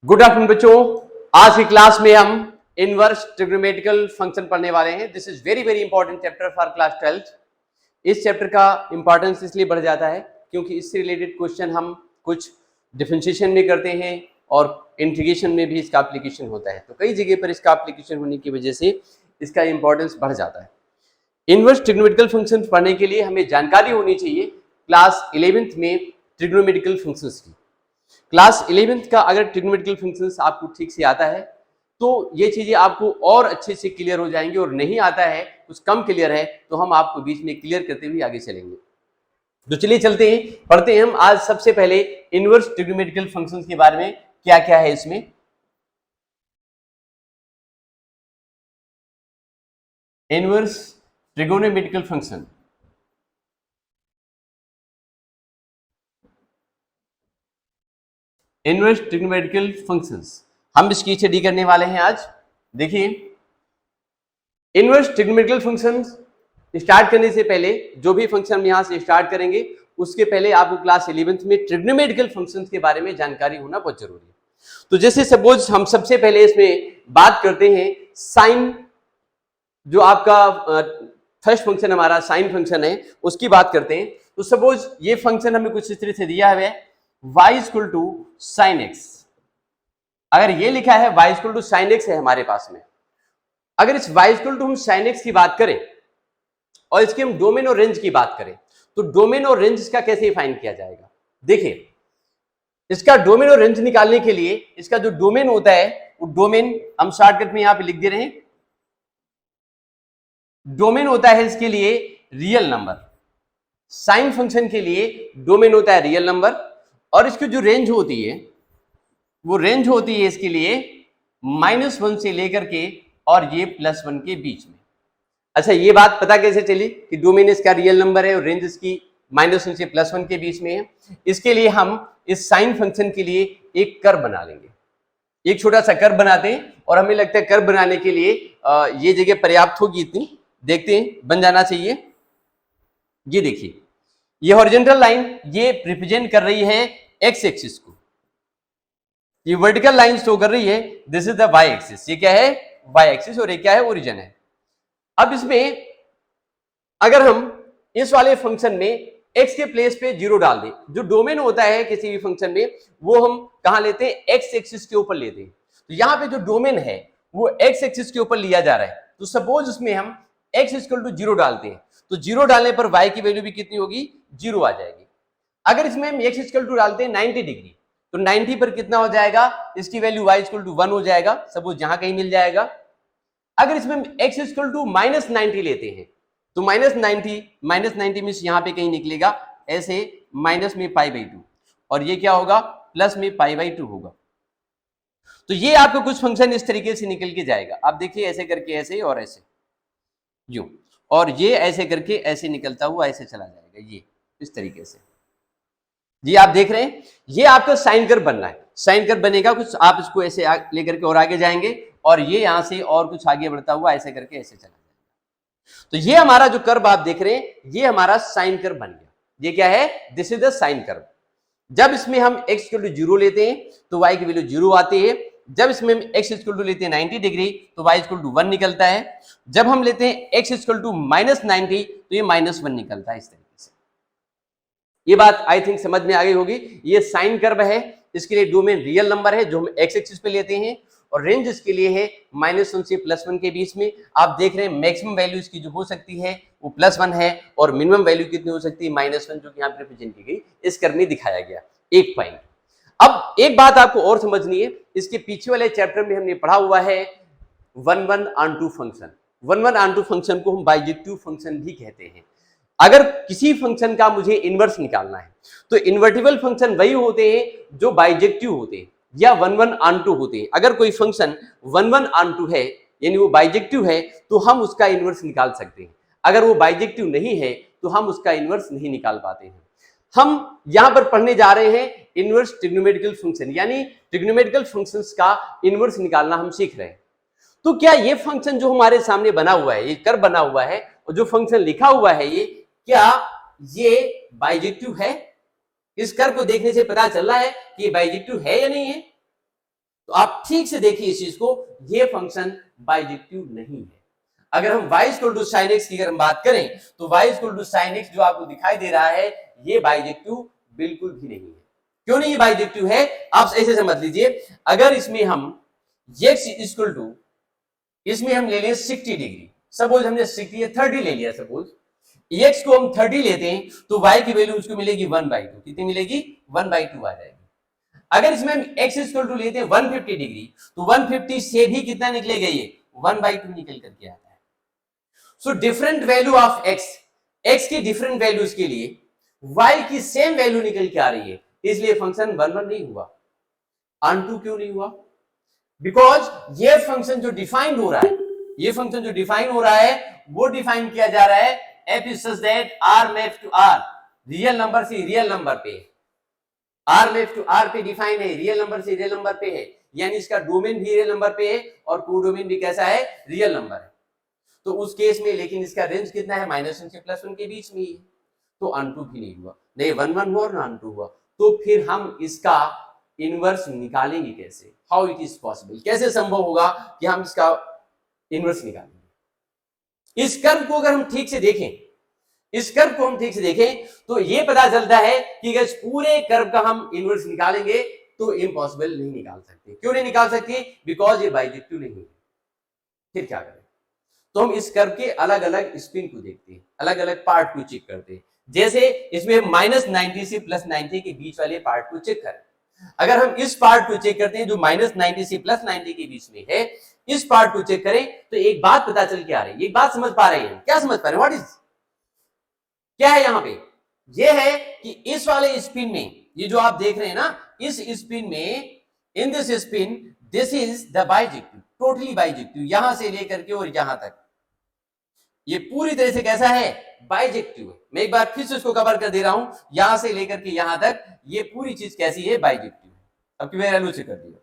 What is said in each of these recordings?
Good afternoon बच्चों, आज की क्लास में हम इनवर्स ट्रिग्नोमेट्रिकल फंक्शन पढ़ने वाले हैं। This is very very important chapter for class 12th। इस चैप्टर का इंपॉर्टेंस इसलिए बढ़ जाता है क्योंकि इससे रिलेटेड क्वेश्चन हम कुछ डिफरेंशिएशन में करते हैं और इंटीग्रेशन में भी इसका एप्लीकेशन होता है। तो कई जगह पर इसका एप्लीकेशन होने की वजह से इसका इंपॉर्टेंस बढ़ जाता है। इनवर्स ट्रिग्नोमेट्रिकल फंक्शन पढ़ने के लिए हमें जानकारी होनी चाहिए क्लास 11th में ट्रिग्नोमेट्रिकल फंक्शंस की। क्लास 11th का अगर ट्रिग्नोमेट्रिकल फंक्शंस आपको ठीक से आता है तो ये चीजें आपको और अच्छे से क्लियर हो जाएंगी, और नहीं आता है, कुछ कम क्लियर है, तो हम आपको बीच में क्लियर करते हुए आगे चलेंगे। तो चलिए चलते हैं, पढ़ते हैं हम आज सबसे पहले इनवर्स ट्रिग्नोमेट्रिकल फंक्शंस के बारे में क्या क्या है इसमें। Inverse trigonometrical function, inverse trigonometrical functions हम इसकी स्टडी करने वाले हैं आज। देखिए, इनवर्स ट्रिग्नोमेट्रिकल फंक्शंस स्टार्ट करने से पहले जो भी फंक्शन हम यहां से स्टार्ट करेंगे उसके पहले आपको क्लास 11th में ट्रिग्नोमेट्रिकल फंक्शंस के बारे में जानकारी होना बहुत जरूरी है। तो जैसे सपोज हम सबसे पहले इसमें बात करते हैं साइन, जो आपका फर्स्ट फंक्शन हमारा साइन फंक्शन है उसकी बात करते हैं। तो सपोज ये फंक्शन हमें कुछ इस तरह से दिया है y equal to sine x. अगर ये लिखा है y equal to sine x है हमारे पास में, अगर इस y इक्वल टू हम साइन एक्स की बात करें और इसके हम डोमेन और रेंज की बात करें तो डोमेन और रेंज इसका कैसे फाइंड किया जाएगा। देखिए, इसका डोमेन और रेंज निकालने के लिए इसका जो डोमेन होता है वो डोमेन हम शॉर्टकट में यहां पे लिख दे रहे हैं। डोमेन होता है इसके लिए रियल नंबर, साइन फंक्शन के लिए डोमेन होता है रियल नंबर, और इसकी जो रेंज होती है वो रेंज होती है इसके लिए -1 से लेकर के और ये +1 के बीच में। अच्छा, ये बात पता कैसे चली कि डोमेन इसका रियल नंबर है और रेंज इसकी -1 से +1 के बीच में है। इसके लिए हम इस साइन फंक्शन के लिए एक कर्व बना लेंगे, एक छोटा सा कर्व बनाते हैं, और हमें लगता है कर्व बनाने के लिए ये जगह पर्याप्त होगी इतनी। देखते हैं, बन जाना चाहिए। ये देखिए, ये हॉरिजॉन्टल लाइन ये रिप्रेजेंट कर रही है एक्स एक्सिस को, ये वर्टिकल लाइन शो कर रही है this is the y axis. ये क्या है? वाई एक्सिस, और ये क्या है? ओरिजिन है। अब इसमें अगर हम इस वाले फंक्शन में x के प्लेस पे 0 डाल दें, जो डोमेन होता है किसी भी फंक्शन में वो हम कहां लेते हैं? एक्स एक्सिस के ऊपर लेते हैं। तो यहां पे जो डोमेन है वो एक्स एक्सिस के ऊपर लिया जा रहा है। तो सपोज उसमें हम x इक्वल टू 0 डालते हैं तो 0 डालने पर y की वैल्यू भी कितनी होगी? 0 आ जाएगी। अगर इसमें हम x इक्वल टू डालते हैं 90 डिग्री तो 90 पर कितना हो जाएगा? इसकी वैल्यू y इक्वल टू 1 हो जाएगा, सपोज जहां कहीं मिल जाएगा। अगर इसमें हम x इक्वल टू -90 लेते हैं तो -90 मींस यहां पे कहीं निकलेगा ऐसे माइनस में π/2, और ये क्या होगा? प्लस में π/2 होगा। तो ये आपको कुछ फंक्शन इस तरीके से निकल के जाएगा। आप देखिए, ऐसे करके ऐसे और ऐसे यूं, और ये ऐसे करके ऐसे निकलता हुआ ऐसे चला जाएगा, ये इस तरीके से। जी आप देख रहे हैं, ये आपका साइन कर्व बनना है। साइन कर्व बनेगा कुछ, आप इसको ऐसे लेकर के और आगे जाएंगे, और ये यहां से और कुछ आगे बढ़ता हुआ ऐसे करके ऐसे चला जाएगा। तो ये हमारा जो कर्व आप देख रहे हैं ये हमारा साइन कर्व बन गया। ये क्या है? This is the sine curve. जब इसमें हम x इक्वल टू 0 लेते हैं तो y की वैल्यू 0 आती है। जब इसमें हम x इक्वल टू लेते हैं 90 डिग्री तो y इक्वल टू 1 निकलता है। जब हम लेते हैं x इक्वल टू -90 तो ये -1 निकलता है, इस तरीके से। ये बात आई थिंक समझ में आ गई होगी। ये साइन कर्व है, इसके लिए डोमेन रियल नंबर है जो हम x एक्सिस पे लेते हैं, और रेंज इसके लिए है -1 से +1 के बीच में। आप देख रहे हैं मैक्सिमम वैल्यू इसकी जो हो सकती है वो +1 है, और मिनिमम वैल्यू कितनी हो सकती है? -1, जो कि यहाँ पे रिप्रेजेंट की गई इस कर्व में दिखाया गया। एक पॉइंट। अब एक बात आपको और समझनी है, इसके पीछे वाले चैप्टर में हमने पढ़ा हुआ है 1-1-on-2 फंक्शन। 1-1-on-2 फंक्शन को हम बाइजेक्टिव फंक्शन भी कहते हैं। अगर किसी फंक्शन का मुझे इनवर्स निकालना है तो इन्वर्टिबल फंक्शन वही होते हैं जो बाइजेक्टिव होते हैं या 1-1-on-2 होते हैं। अगर कोई फंक्शन 1-1-on-2 है यानी वो बाइजेक्टिव है तो हम उसका इनवर्स निकाल सकते हैं। अगर वो बाइजेक्टिव नहीं है तो हम उसका इनवर्स नहीं निकाल पाते हैं। हम यहां पर पढ़ने जा रहे हैं इनवर्स ट्रिग्नोमेट्रिकल फंक्शन, यानी ट्रिग्नोमेट्रिकल फंक्शंस का इनवर्स निकालना हम सीख रहे हैं। तो क्या ये फंक्शन जो हमारे सामने बना हुआ है, ये कर्व बना हुआ है, और जो फंक्शन लिखा हुआ है ये, क्या ये बाइजेक्टिव है? इस कर्व को देखने से पता चल रहा है कि ये बाइजेक्टिव है या नहीं है? तो आप ठीक से देखिए इस चीज को, ये फंक्शन बाइजेक्टिव नहीं है। अगर हम y equal to sine x की अगर हम बात करें तो y equal to sine x जो आपको दिखाई दे रहा है ये बाइजेक्टिव बिल्कुल भी नहीं है। क्यों नहीं बाइजेक्टिव है, आप ऐसे समझ लीजिए, अगर इसमें हम x इक्वल टू इसमें हम ले लें 60 डिग्री, सपोज हमने 60 या 30 ले लिया, सपोज x को हम 30 लेते हैं तो y की वैल्यू उसको मिलेगी 1/2, कितनी मिलेगी 1/2 आ जाएगी। अगर इसमें हम x इक्वल टू लेते हैं 150 डिग्री तो 150 से भी कितना निकलेगा, ये 1/2 निकल करके आता है। So different value of x की डिफरेंट वैल्यूज के लिए y की सेम वैल्यू निकल के आ रही है, इसलिए फंक्शन 1 नहीं हुआ। अनटू क्यों नहीं हुआ, बिकॉज ये फंक्शन जो डिफाइन हो रहा है, ये फंक्शन जो डिफाइन हो रहा है वो डिफाइन किया जा रहा है f is such that r maps to r, real number से रियल नंबर पे, r maps to r पे डिफाइन है, रियल नंबर से रियल नंबर पे है, यानी इसका डोमेन भी रियल नंबर पे है और कोडोमेन भी कैसा है, रियल नंबर है। तो उस केस में लेकिन इसका रेंज कितना है, -1 से +1 के बीच में ही है, तो अनटू भी नहीं हुआ, नहीं 1 हुआ और ना अनटू हुआ। तो फिर हम इसका इनवर्स निकालेंगे कैसे, हाउ इट इज पॉसिबल, कैसे संभव होगा कि हम इसका इनवर्स निकालेंगे। इस कर्व को अगर हम ठीक से देखें, इस कर्व को हम ठीक से देखें तो ये पता चलता है कि अगर पूरे कर्व का हम इनवर्स निकालेंगे तो इम्पॉसिबल नहीं निकाल सकते। क्यों नहीं निकाल सकते, बिकॉज ये बाइजेक्टिव नहीं है। फिर क्या करें, तो हम इस कर्व के अलग अलग स्पिन को देखते हैं, अलग अलग पार्ट को चेक करते हैं। जैसे इसमें -90 से +90 के बीच वाले पार्ट को चेक करें, अगर हम इस पार्ट को चेक करते हैं जो -90 से +90 के बीच में है, इस पार्ट को चेक करें तो एक बात पता चल के आ रही है, एक बात समझ पा रहे हैं, क्या समझ पा रहे हैं, व्हाट इज, क्या है यहाँ पे, ये है कि इस वाले स्पिन में, ये जो आप देख रहे हैं ना, इस स्पिन में, इन this span, this is the bijective, totally bijective, यहां से लेकर के और यहां तक ये पूरी तरह से कैसा है, बाइजेक्टिव है। मैं एक बार फिर से इसको कवर कर दे रहा हूं, यहां से लेकर के यहां तक ये पूरी चीज कैसी है, बाइजेक्टिव है। अब की वैल्यू से कर दिया,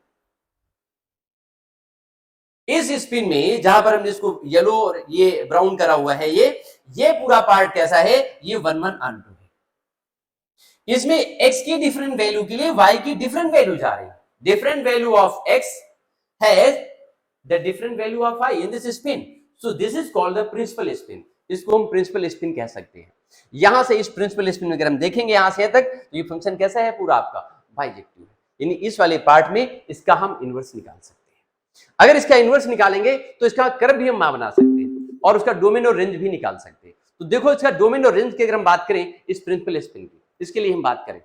इस स्पिन में जहां पर हमने इसको येलो और ये ब्राउन करा हुआ है, ये पूरा पार्ट कैसा है, ये 1 अनटू है। इसमें x की डिफरेंट वैल्यू के लिए y की डिफरेंट वैल्यू जा रही है, different value of x has the different value of y in this span, so this is called the principal span, इसको हम प्रिंसिपल स्पिन कह सकते हैं। यहां से इस प्रिंसिपल स्पिन में अगर हम देखेंगे यहां से तक तो ये फंक्शन कैसा है, पूरा आपका बाइजेक्टिव है, यानी इस वाले पार्ट में इसका हम इनवर्स निकाल सकते हैं। अगर इसका इनवर्स निकालेंगे तो इसका कर्व भी हम बना सकते हैं और उसका डोमेन और रेंज भी निकाल सकते हैं। तो देखो इसका डोमेन और रेंज की अगर हम बात करें इस प्रिंसिपल स्पिन की, इसके लिए हम बात करें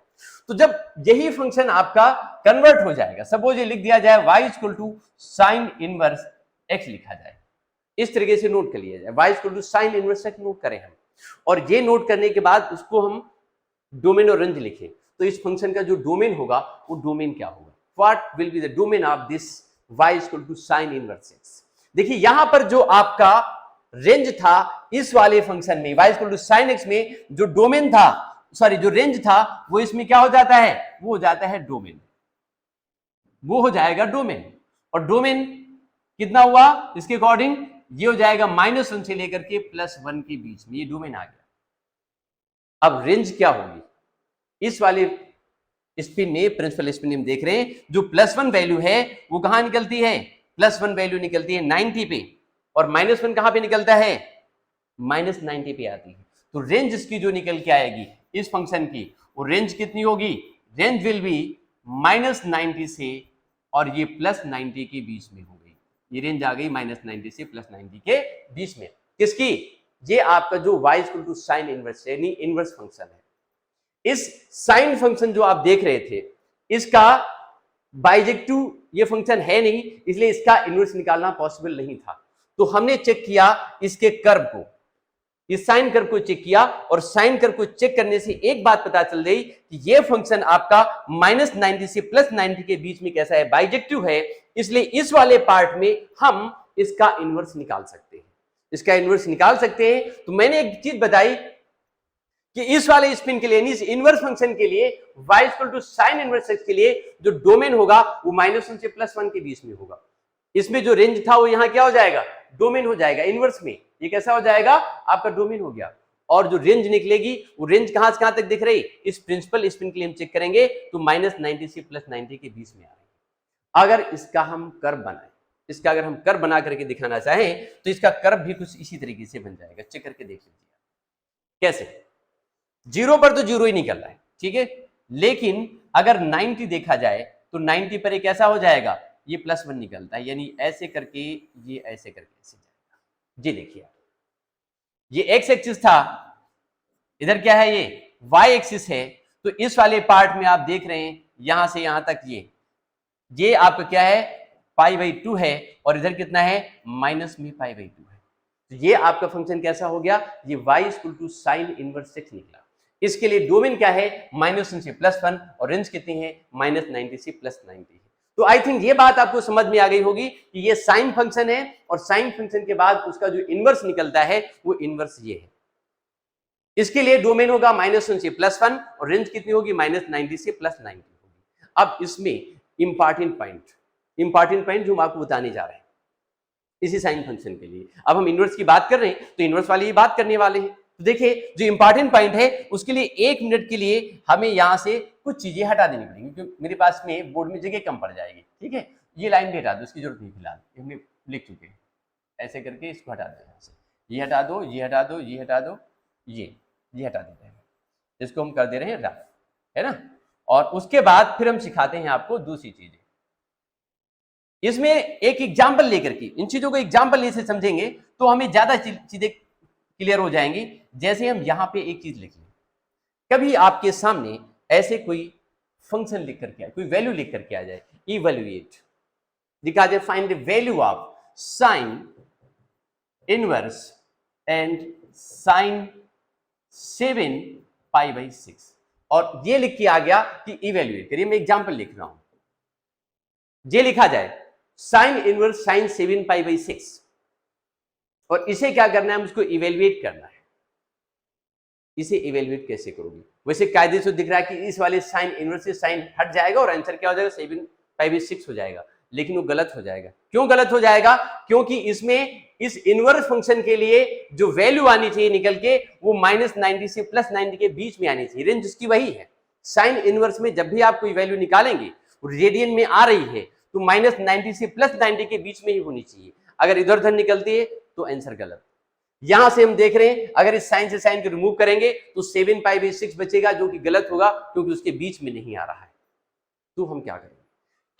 तो जब यही फंक्शन आपका कन्वर्ट हो जाएगा, सपोज ये लिख दिया जाए y equal to sine inverse x लिखा जाए, इस तरीके से नोट कर लिया जाए, y equal to sine inverse x note करें हम, और ये नोट करने के बाद उसको हम डोमेन और रेंज लिखें, तो इस फंक्शन का जो डोमेन होगा वो डोमेन क्या होगा, what will be the domain of this y equal to sine inverse x। देखिए यहां पर जो आपका रेंज था इस वाले फंक्शन में y equal to sine x में, जो डोमेन था, सॉरी जो रेंज था वो इसमें क्या हो जाता है, वो हो जाता है डोमेन, वो हो जाएगा डोमेन। और डोमेन कितना हुआ, इसके अकॉर्डिंग ये हो जाएगा -1 से लेकर के +1 के बीच में, ये डोमेन आ गया। अब रेंज क्या होगी, इस वाले स्पिन में, प्रिंसिपल स्पिन में देख रहे हैं जो +1 वैल्यू है वो कहां निकलती है, +1 वैल्यू निकलती है 90 पे, और -1 कहां पे निकलता है, -90 पे आती है। तो रेंज इसकी जो निकल के आएगी इस फंक्शन की, वो रेंज कितनी होगी, रेंज विल बी -90 से और ये +90 के बीच में हो गई, ये रेंज आ गई -90 से +90 के बीच में, किसकी, ये आपका जो y equal to sine inverse यानी इनवर्स फंक्शन है। इस साइन फंक्शन जो आप देख रहे थे इसका बाइजेक्टिव ये फंक्शन है नहीं, इसलिए इसका इनवर्स निकालना पॉसिबल नहीं था। तो हमने चेक किया इसके कर्व को, इस साइन कर्व को चेक किया, और साइन कर्व को चेक करने से एक बात पता चल गई कि ये फंक्शन आपका -90 से +90 के बीच में कैसा है, बाइजेक्टिव है, इसलिए इस वाले पार्ट में हम इसका इनवर्स निकाल सकते हैं, इसका इनवर्स निकाल सकते हैं। तो मैंने एक चीज बताई कि इस वाले स्पिन के लिए, इस इनवर्स फंक्शन के लिए y equal to sine inverse x के लिए जो डोमेन होगा वो -1 से +1 के बीच में होगा। इसमें जो रेंज था वो यहां क्या हो जाएगा, डोमेन हो जाएगा, इनवर्स में ये कैसा हो जाएगा, आपका डोमेन हो गया। और जो रेंज निकलेगी वो रेंज कहां से कहां तक दिख रही, इस प्रिंसिपल स्पिन के लिए हम चेक करेंगे तो -90 से +90 के बीच में आ रही है। अगर इसका हम कर्व बनाए, इसका अगर हम कर्व बना करके दिखाना चाहें तो इसका कर्व भी कुछ इसी तरीके से बन जाएगा। चेक करके देख लीजिए कैसे। 0 पर तो 0 ही निकल रहा है, ठीक है, लेकिन अगर 90 देखा जाए तो 90 पर एक ऐसा हो जाएगा, ये +1 निकलता है, यानी ऐसे करके ये ऐसे करके ऐसे जाएगा। जी देखिए, ये एक्स एक्सिस था, इधर क्या है, ये वाई एक्सिस है। तो इस वाले पार्ट में आप देख रहे हैं यहां से यहां तक ये आपका क्या है, π/2 है, और इधर कितना है, माइनस में π/2 है। तो ये आपका फंक्शन कैसा हो गया, ये y = sin इनवर्स x निकला। इसके लिए डोमेन क्या है, -1 से +1, और रेंज कितनी है, -90 से +90 है। तो आई थिंक ये बात आपको समझ में आ गई होगी कि ये साइन फंक्शन है, और साइन फंक्शन के बाद उसका जो इनवर्स निकलता है वो इनवर्स ये है। इसके लिए डोमेन होगा -1 से +1, और रेंज कितनी होगी, -90 से +90 होगी। अब इसमें इंपॉर्टेंट पॉइंट जो हम आपको बताने जा रहे हैं इसी साइन फंक्शन के लिए। अब हम इनवर्स की बात कर रहे हैं तो इनवर्स वाली ही बात करने वाले हैं। तो देखिए, जो इंपॉर्टेंट पॉइंट है उसके लिए 1 मिनट के लिए हमें यहां से कुछ चीजें हटा देनी पड़ेंगी, क्योंकि मेरे पास में बोर्ड में जगह कम पड़ जाएगी। ठीक है, ये लाइन भी हटा दो, इसकी जरूरत नहीं फिलहाल, हमने लिख चुके हैं। ऐसे करके इसको हटा दो, यहाँ से ये हटा दो, ये हटा दो, ये हटा दो, ये हटा देते हैं। इसको हम कर दे रहे हैं रफ, है ना। और उसके बाद फिर हम सिखाते हैं आपको दूसरी चीजें। इसमें एक एग्जाम्पल लेकर के, इन चीजों को एग्जाम्पल से समझेंगे तो हमें ज्यादा चीजें क्लियर हो जाएंगी। जैसे हम यहां पे एक चीज लिख लें, कभी आपके सामने ऐसे कोई फंक्शन लिख करके आए, कोई वैल्यू लिख करके आ जाए, इवैल्यूएट लिखा जाए, find the value of sine inverse and sine 7 π/6, और ये लिख के आ गया कि इवैल्यूएट करिए। मैं एग्जाम्पल लिख रहा हूं, ये लिखा जाए साइन इनवर्स साइन 7 π/6, और इसे क्या करना है, मुझको इवेल्युएट करना है। इसे इवेल्युएट कैसे करोगे, वैसे कायदे से दिख रहा है कि इस वाले साइन इनवर्स से साइन हट जाएगा और आंसर क्या हो जाएगा, 7 π/6 हो जाएगा, लेकिन वो गलत हो जाएगा। क्यों गलत हो जाएगा, क्योंकि इसमें इस इनवर्स फंक्शन के लिए जो वैल्यू आनी चाहिए निकल के, वो -90 से +90 के बीच में आनी चाहिए। रेंज उसकी वही है। साइन इनवर्स में जब भी आप कोई वैल्यू निकालेंगे, रेडियन में आ रही है तो -90 से +90 के बीच में ही होनी चाहिए। अगर इधर उधर निकलती है तो आंसर गलत। यहां से हम देख रहे हैं, अगर इस साइन से साइन को रिमूव करेंगे तो 7 π/6 बचेगा, जो कि गलत होगा क्योंकि उसके बीच में नहीं आ रहा है। तो हम क्या करेंगे,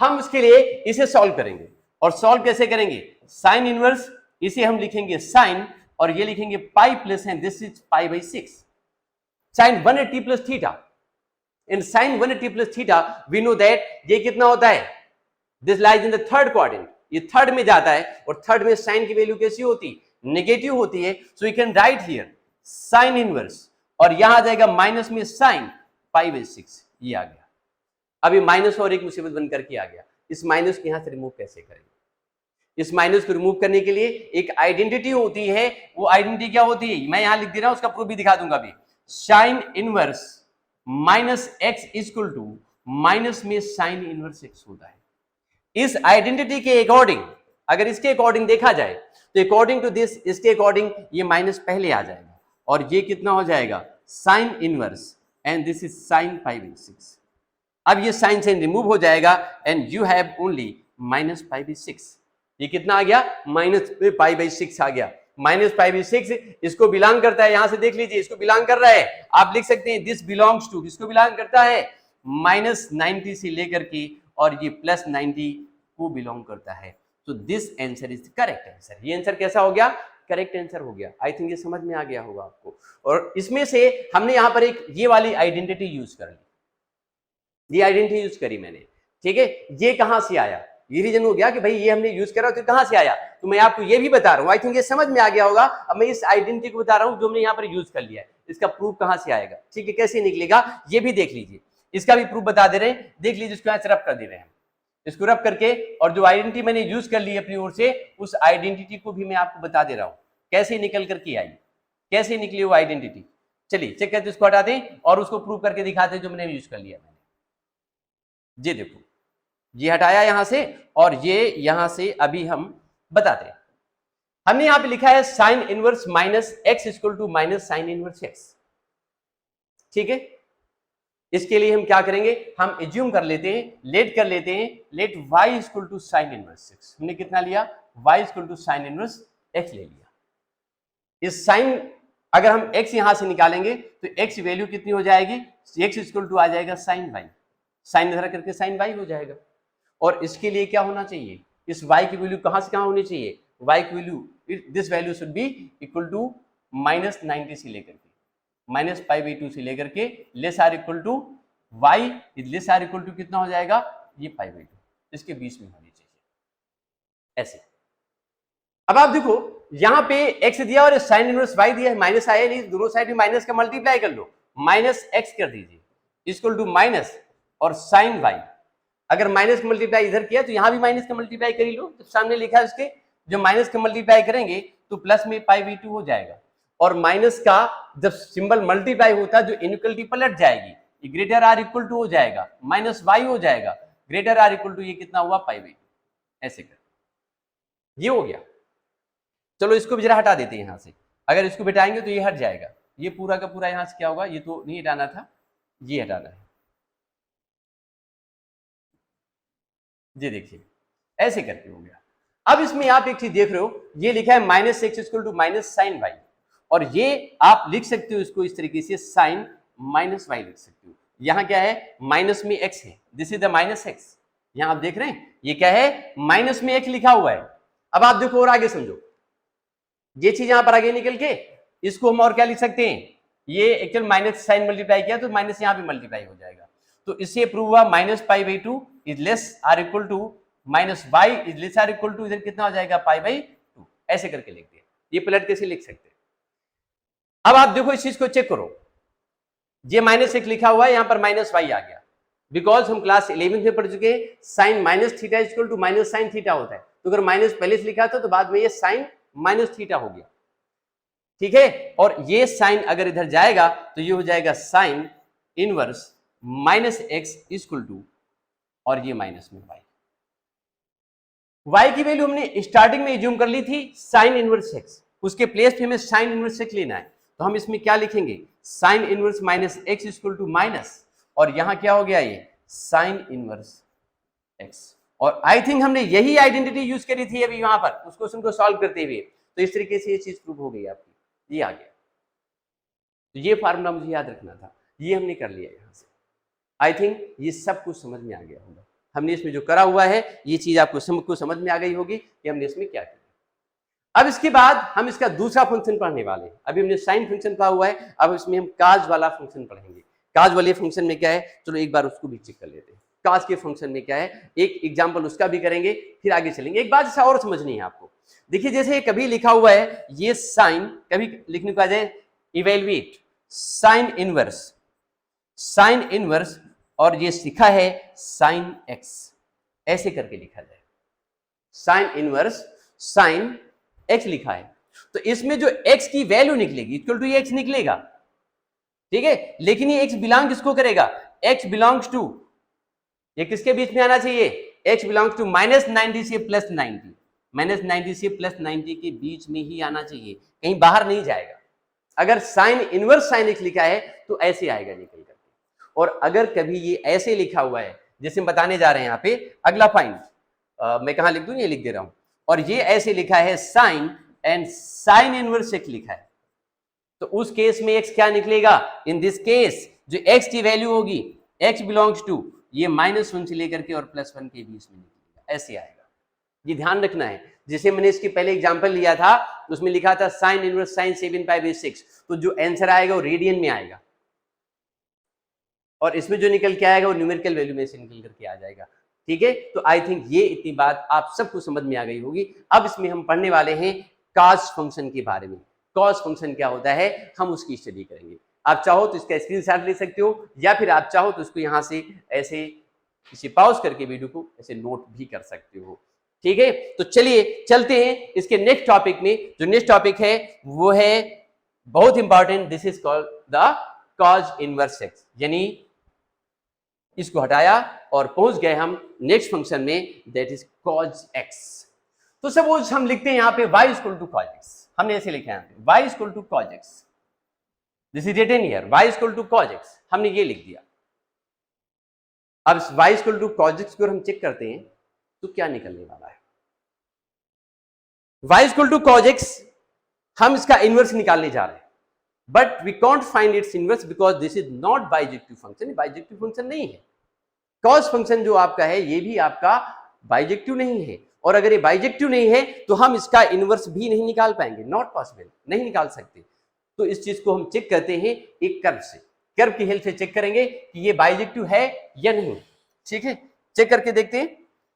हम इसके लिए इसे सॉल्व करेंगे। और सॉल्व कैसे करेंगे, साइन इनवर्स, इसे हम लिखेंगे साइन, और ये लिखेंगे पाई प्लस है, this is π/6, sine 180 plus theta. In sine 180 plus theta we know that ये कितना होता है, this lies in the third quadrant, ये थर्ड में जाता है, और थर्ड में साइन की वैल्यू कैसी होती, नेगेटिव होती है। So you can write here sine inverse, और यहां आ जाएगा माइनस में साइन π/6, ये आ गया। अभी माइनस और एक मुसीबत बन करके आ गया, इस माइनस को यहां से रिमूव कैसे करेंगे। इस माइनस को रिमूव करने के लिए एक आइडेंटिटी होती है, वो आइडेंटिटी क्या होती है, मैं यहां लिख दे रहा हूं, उसका प्रूफ भी दिखा दूंगा अभी। Sine inverse -x equal to minus में साइन इनवर्स x होता है। इस आइडेंटिटी के अकॉर्डिंग, अगर इसके अकॉर्डिंग देखा जाए तो अकॉर्डिंग टू दिस, इसके अकॉर्डिंग ये माइनस पहले आ जाएगा, और ये कितना हो जाएगा, sine inverse, and this is sine π/6। अब ये साइन साइन रिमूव हो जाएगा, एंड यू हैव ओनली -π/6। ये कितना आ गया, -π/6 आ गया। -π/6 इसको बिलोंग करता है, यहां से देख लीजिए, इसको बिलोंग कर रहा है। आप लिख सकते हैं दिस बिलोंग्स टू, किसको बिलोंग करता है, -90 से लेकर के, और ये +90 को बिलोंग करता है। तो this answer is correct answer. ये आंसर कैसा हो गया, करेक्ट आंसर हो गया। आई थिंक ये समझ में आ गया होगा आपको। और इसमें से हमने यहां पर एक ये वाली आइडेंटिटी यूज कर ली, ये आइडेंटिटी यूज करी मैंने, ठीक है। ये कहां से आया, ये रीजन हो गया कि भाई ये हमने यूज करा, तो कहां से आया, तो मैं आपको ये भी बता रहा हूं। आई थिंक ये समझ में आ गया होगा। अब मैं इस आइडेंटिटी को बता रहा हूं जो हमने यहां पर यूज कर लिया है, इसका प्रूफ कहां से आएगा, ठीक है, कैसे निकलेगा ये भी देख लीजिए। इसका भी प्रूफ बता दे रहे हैं, देख लीजिए, इसको यहां से रब कर दे रहे हैं, इसको रब करके, और जो आइडेंटिटी मैंने यूज कर ली अपनी ओर से, उस आइडेंटिटी को भी मैं आपको बता दे रहा हूं कैसे निकल करके आई, कैसे निकली वो आइडेंटिटी। चलिए चेक करते, इसको हटा दें और उसको प्रूव करके दिखाते हैं जो मैंने यूज कर लिया मैंने। ये देखो, ये हटाया यहां से, और ये यहां से अभी हम बताते हैं। हमने यहां पे लिखा है sine inverse -x equal to minus sine inverse x, ठीक है। इसके लिए हम क्या करेंगे, हम एज्यूम कर लेते हैं, लेट कर लेते हैं, let y equal to sine inverse x। हमने कितना लिया, y equal to sine inverse x ले लिया। इस साइन अगर हम x यहां से निकालेंगे तो x वैल्यू कितनी हो जाएगी, x इक्वल टू आ जाएगा साइन y, साइन इधर करके साइन y हो जाएगा। और इसके लिए क्या होना चाहिए, इस y की वैल्यू कहां से कहां होनी चाहिए, y की value, this value should be equal to -90 से लेकर के -π/2 से लेकर के less or equal to y, less or equal to कितना हो जाएगा, ये π/2, इसके बीच में होनी चाहिए ऐसे। अब आप देखो यहां पे x दिया और साइन इनवर्स y दिया है, माइनस आया नहीं, दोनों साइड में माइनस का मल्टीप्लाई कर लो, -x कर दीजिए इक्वल टू माइनस और साइन y। अगर माइनस का मल्टीप्लाई इधर किया तो यहां भी माइनस का मल्टीप्लाई कर लो, तो सामने लिखा है उसके, जब माइनस का मल्टीप्लाई करेंगे तो प्लस में π/2 हो जाएगा। और माइनस का जब सिंबल मल्टीप्लाई होता है जो इनइक्वलिटी पलट जाएगी, ग्रेटर आर इक्वल टू हो जाएगा, -y हो जाएगा, ग्रेटर आर इक्वल टू ये कितना हुआ π/2, ऐसे कर, ये हो गया। चलो इसको भी जरा हटा देते हैं यहां से, अगर इसको बिठाएंगे तो ये हट जाएगा, ये पूरा का पूरा यहां से क्या होगा, ये तो नहीं हटाना था, ये हटाना है, ये देखिए ऐसे करके हो गया। अब इसमें आप एक चीज देख रहे हो, ये लिखा है -x equal to minus sine y, और ये आप लिख सकते हो इसको इस तरीके से साइन -y लिख सकते हो। यहां क्या है, माइनस में x है, दिस इज द -x, यहां आप देख रहे हैं ये क्या है, माइनस में x लिखा हुआ है। अब आप देखो और आगे समझो, ये चीज यहां पर आगे निकल के इसको हम और क्या लिख सकते हैं, ये एक्चुअल माइनस साइन मल्टीप्लाई किया तो माइनस यहां भी मल्टीप्लाई हो जाएगा, तो इससे प्रूव हुआ -π/2 is less or equal to -y is less or equal to, इधर कितना हो जाएगा π/2, ऐसे करके लिख दिया। ये पलट कैसे लिख सकते हैं। अब आप देखो इस चीज को चेक करो, ये -x लिखा हुआ है, यहां पर -y आ गया, बिकॉज हम क्लास 11th में पढ़ चुके हैं साइन -θ इक्वल टू -sin θ होता है, तो अगर माइनस पहले से लिखा था तो बाद में ये साइन -θ हो गया, ठीक है। और ये साइन अगर इधर जाएगा तो ये हो जाएगा sine inverse -x equal to, और ये माइनस में y की वैल्यू हमने स्टार्टिंग में एज्यूम कर ली थी साइन इनवर्स x, उसके प्लेस पे हमें साइन इनवर्स x लेना है, तो हम इसमें क्या लिखेंगे, sine inverse -x equal to minus, और यहां क्या हो गया, ये साइन इनवर्स x। और आई थिंक हमने यही आइडेंटिटी यूज करी थी अभी वहां पर उस क्वेश्चन को सॉल्व करते हुए, तो इस तरीके से ये चीज प्रूव हो गई आपकी, ये आ गया। तो ये फार्मूला मुझे याद रखना था, ये हमने कर लिया यहां से। आई थिंक ये सब कुछ समझ में आ गया होगा, हमने इसमें जो करा हुआ है ये चीज आपको समझ में आ गई होगी कि हमने इसमें क्या किया। अब इसके बाद हम इसका दूसरा फंक्शन पढ़ने वाले हैं। अभी हमने साइन फंक्शन पढ़ा हुआ है, अब इसमें हम काज वाला फंक्शन पढ़ेंगे। काज वाले फंक्शन में क्या है, चलो एक बार उसको भी चेक कर लेते हैं। काज के फंक्शन में क्या है, एक एग्जांपल उसका भी करेंगे, फिर आगे चलेंगे। एक बात और समझनी है आपको, देखिए जैसे कभी लिखा हुआ है ये साइन, कभी लिखने को आ जाए इवेलुएट साइन इनवर्स, और ये लिखा है साइन एक्स, ऐसे करके लिखा जाए, साइन इनवर्स साइन एक्स लिखा है, तो इसमें जो x की वैल्यू निकलेगी इक्वल टू x निकलेगा, ठीक है। लेकिन ये x बिलोंग किसको करेगा, x बिलोंग्स टू, ये किसके बीच में आना चाहिए, x बिलोंग्स टू -90 से +90, -90 से +90 के बीच में ही आना चाहिए, कहीं बाहर नहीं जाएगा। अगर साइन इनवर्स साइन x लिखा है तो ऐसे आएगा निकल करके, और अगर कभी ये ऐसे लिखा हुआ है जैसे हम बताने जा रहे हैं यहाँ पे अगला पॉइंट, मैं कहाँ लिख दूं, ये लिख दे रहा हूं, और ये ऐसे लिखा है sine and sine inverse x लिखा है, तो उस केस में x क्या निकलेगा, इन दिस केस जो x की वैल्यू होगी x बिलोंग्स टू ये -1 से लेकर के और +1 के बीच में निकलेगा, ऐसे आएगा। ये ध्यान रखना है, जैसे मैंने इसके पहले एग्जांपल लिया था उसमें लिखा था साइन इनवर्स साइन 7π/6, तो जो आंसर आएगा वो रेडियन में आएगा, और इसमें जो निकल के आएगा वो न्यूमेरिकल वैल्यू में से निकल करके आ जाएगा, ठीक है। तो आई थिंक ये इतनी बात आप सबको समझ में आ गई होगी। अब इसमें हम पढ़ने वाले हैं कॉस फंक्शन के बारे में। कॉस फंक्शन क्या होता है हम उसकी स्टडी करेंगे। आप चाहो तो इसका स्क्रीनशॉट ले सकते हो, या फिर आप चाहो तो इसको यहाँ से ऐसे इसे पॉज करके वीडियो को ऐसे नोट भी कर सकते हो, ठीक है। तो चलिए चलते हैं इसके नेक्स्ट टॉपिक में। जो नेक्स्ट टॉपिक है वो है बहुत important, this is called the cos inverse x, यानी इसको हटाया और पहुंच गए हम नेक्स्ट फंक्शन में, दैट इज कॉज एक्स। तो सपोज हम लिखते हैं यहाँ पे y equal to cos x, हमने ऐसे लिखा है y equal to cos x, this is written here y equal to cos x, हमने ये लिख दिया। अब y equal to cos x को हम चेक करते हैं तो क्या निकलने वाला है, y equal to cos x हम इसका इनवर्स निकालने जा रहे हैं, but we can't find its inverse because this is not bijective function, bijective function नहीं है। cos फंक्शन जो आपका है ये भी आपका बाइजेक्टिव नहीं है, और अगर ये बाइजेक्टिव नहीं है तो हम इसका इनवर्स भी नहीं निकाल पाएंगे, नॉट पॉसिबल, नहीं निकाल सकते। तो इस चीज को हम चेक करते हैं एक कर्व से, कर्व की हेल्प से चेक करेंगे कि ये बाइजेक्टिव है या नहीं। ठीक है, चेक करके देखते हैं।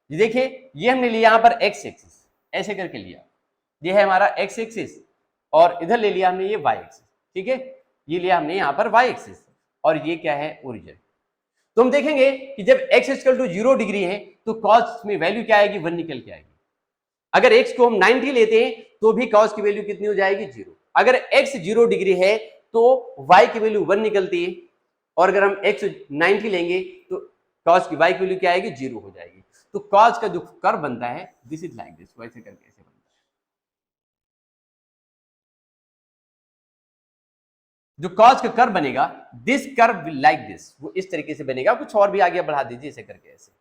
ये देखिए, ये हमने लिया यहां पर एक्स एक्सिस, ऐसे करके लिया, ये है हमारा एक्स एक्सिस, और इधर ले लिया हमने ये वाई एक्सिस। ठीक है, ये लिया हमने यहां पर वाई एक्सिस, और ये क्या है, ओरिजिन। तो हम देखेंगे कि जब x इक्वल टू 0 डिग्री है तो cos में वैल्यू क्या आएगी, 1 निकल के आएगी। अगर x को हम 90 लेते हैं तो भी cos की वैल्यू कितनी हो जाएगी, 0। अगर x 0 डिग्री है तो y की वैल्यू 1 निकलती है, और अगर हम x 90 लेंगे तो cos की y की वैल्यू क्या आएगी, 0 हो जाएगी। तो cos का जो कर्व बनता है दिस इज लाइक दिस, वैसे करके ऐसे बनता है। जो cos का कर्व बनेगा, this curve will like this, वो इस तरीके से बनेगा। कुछ और भी आगे बढ़ा दीजिए ऐसे करके, ऐसे,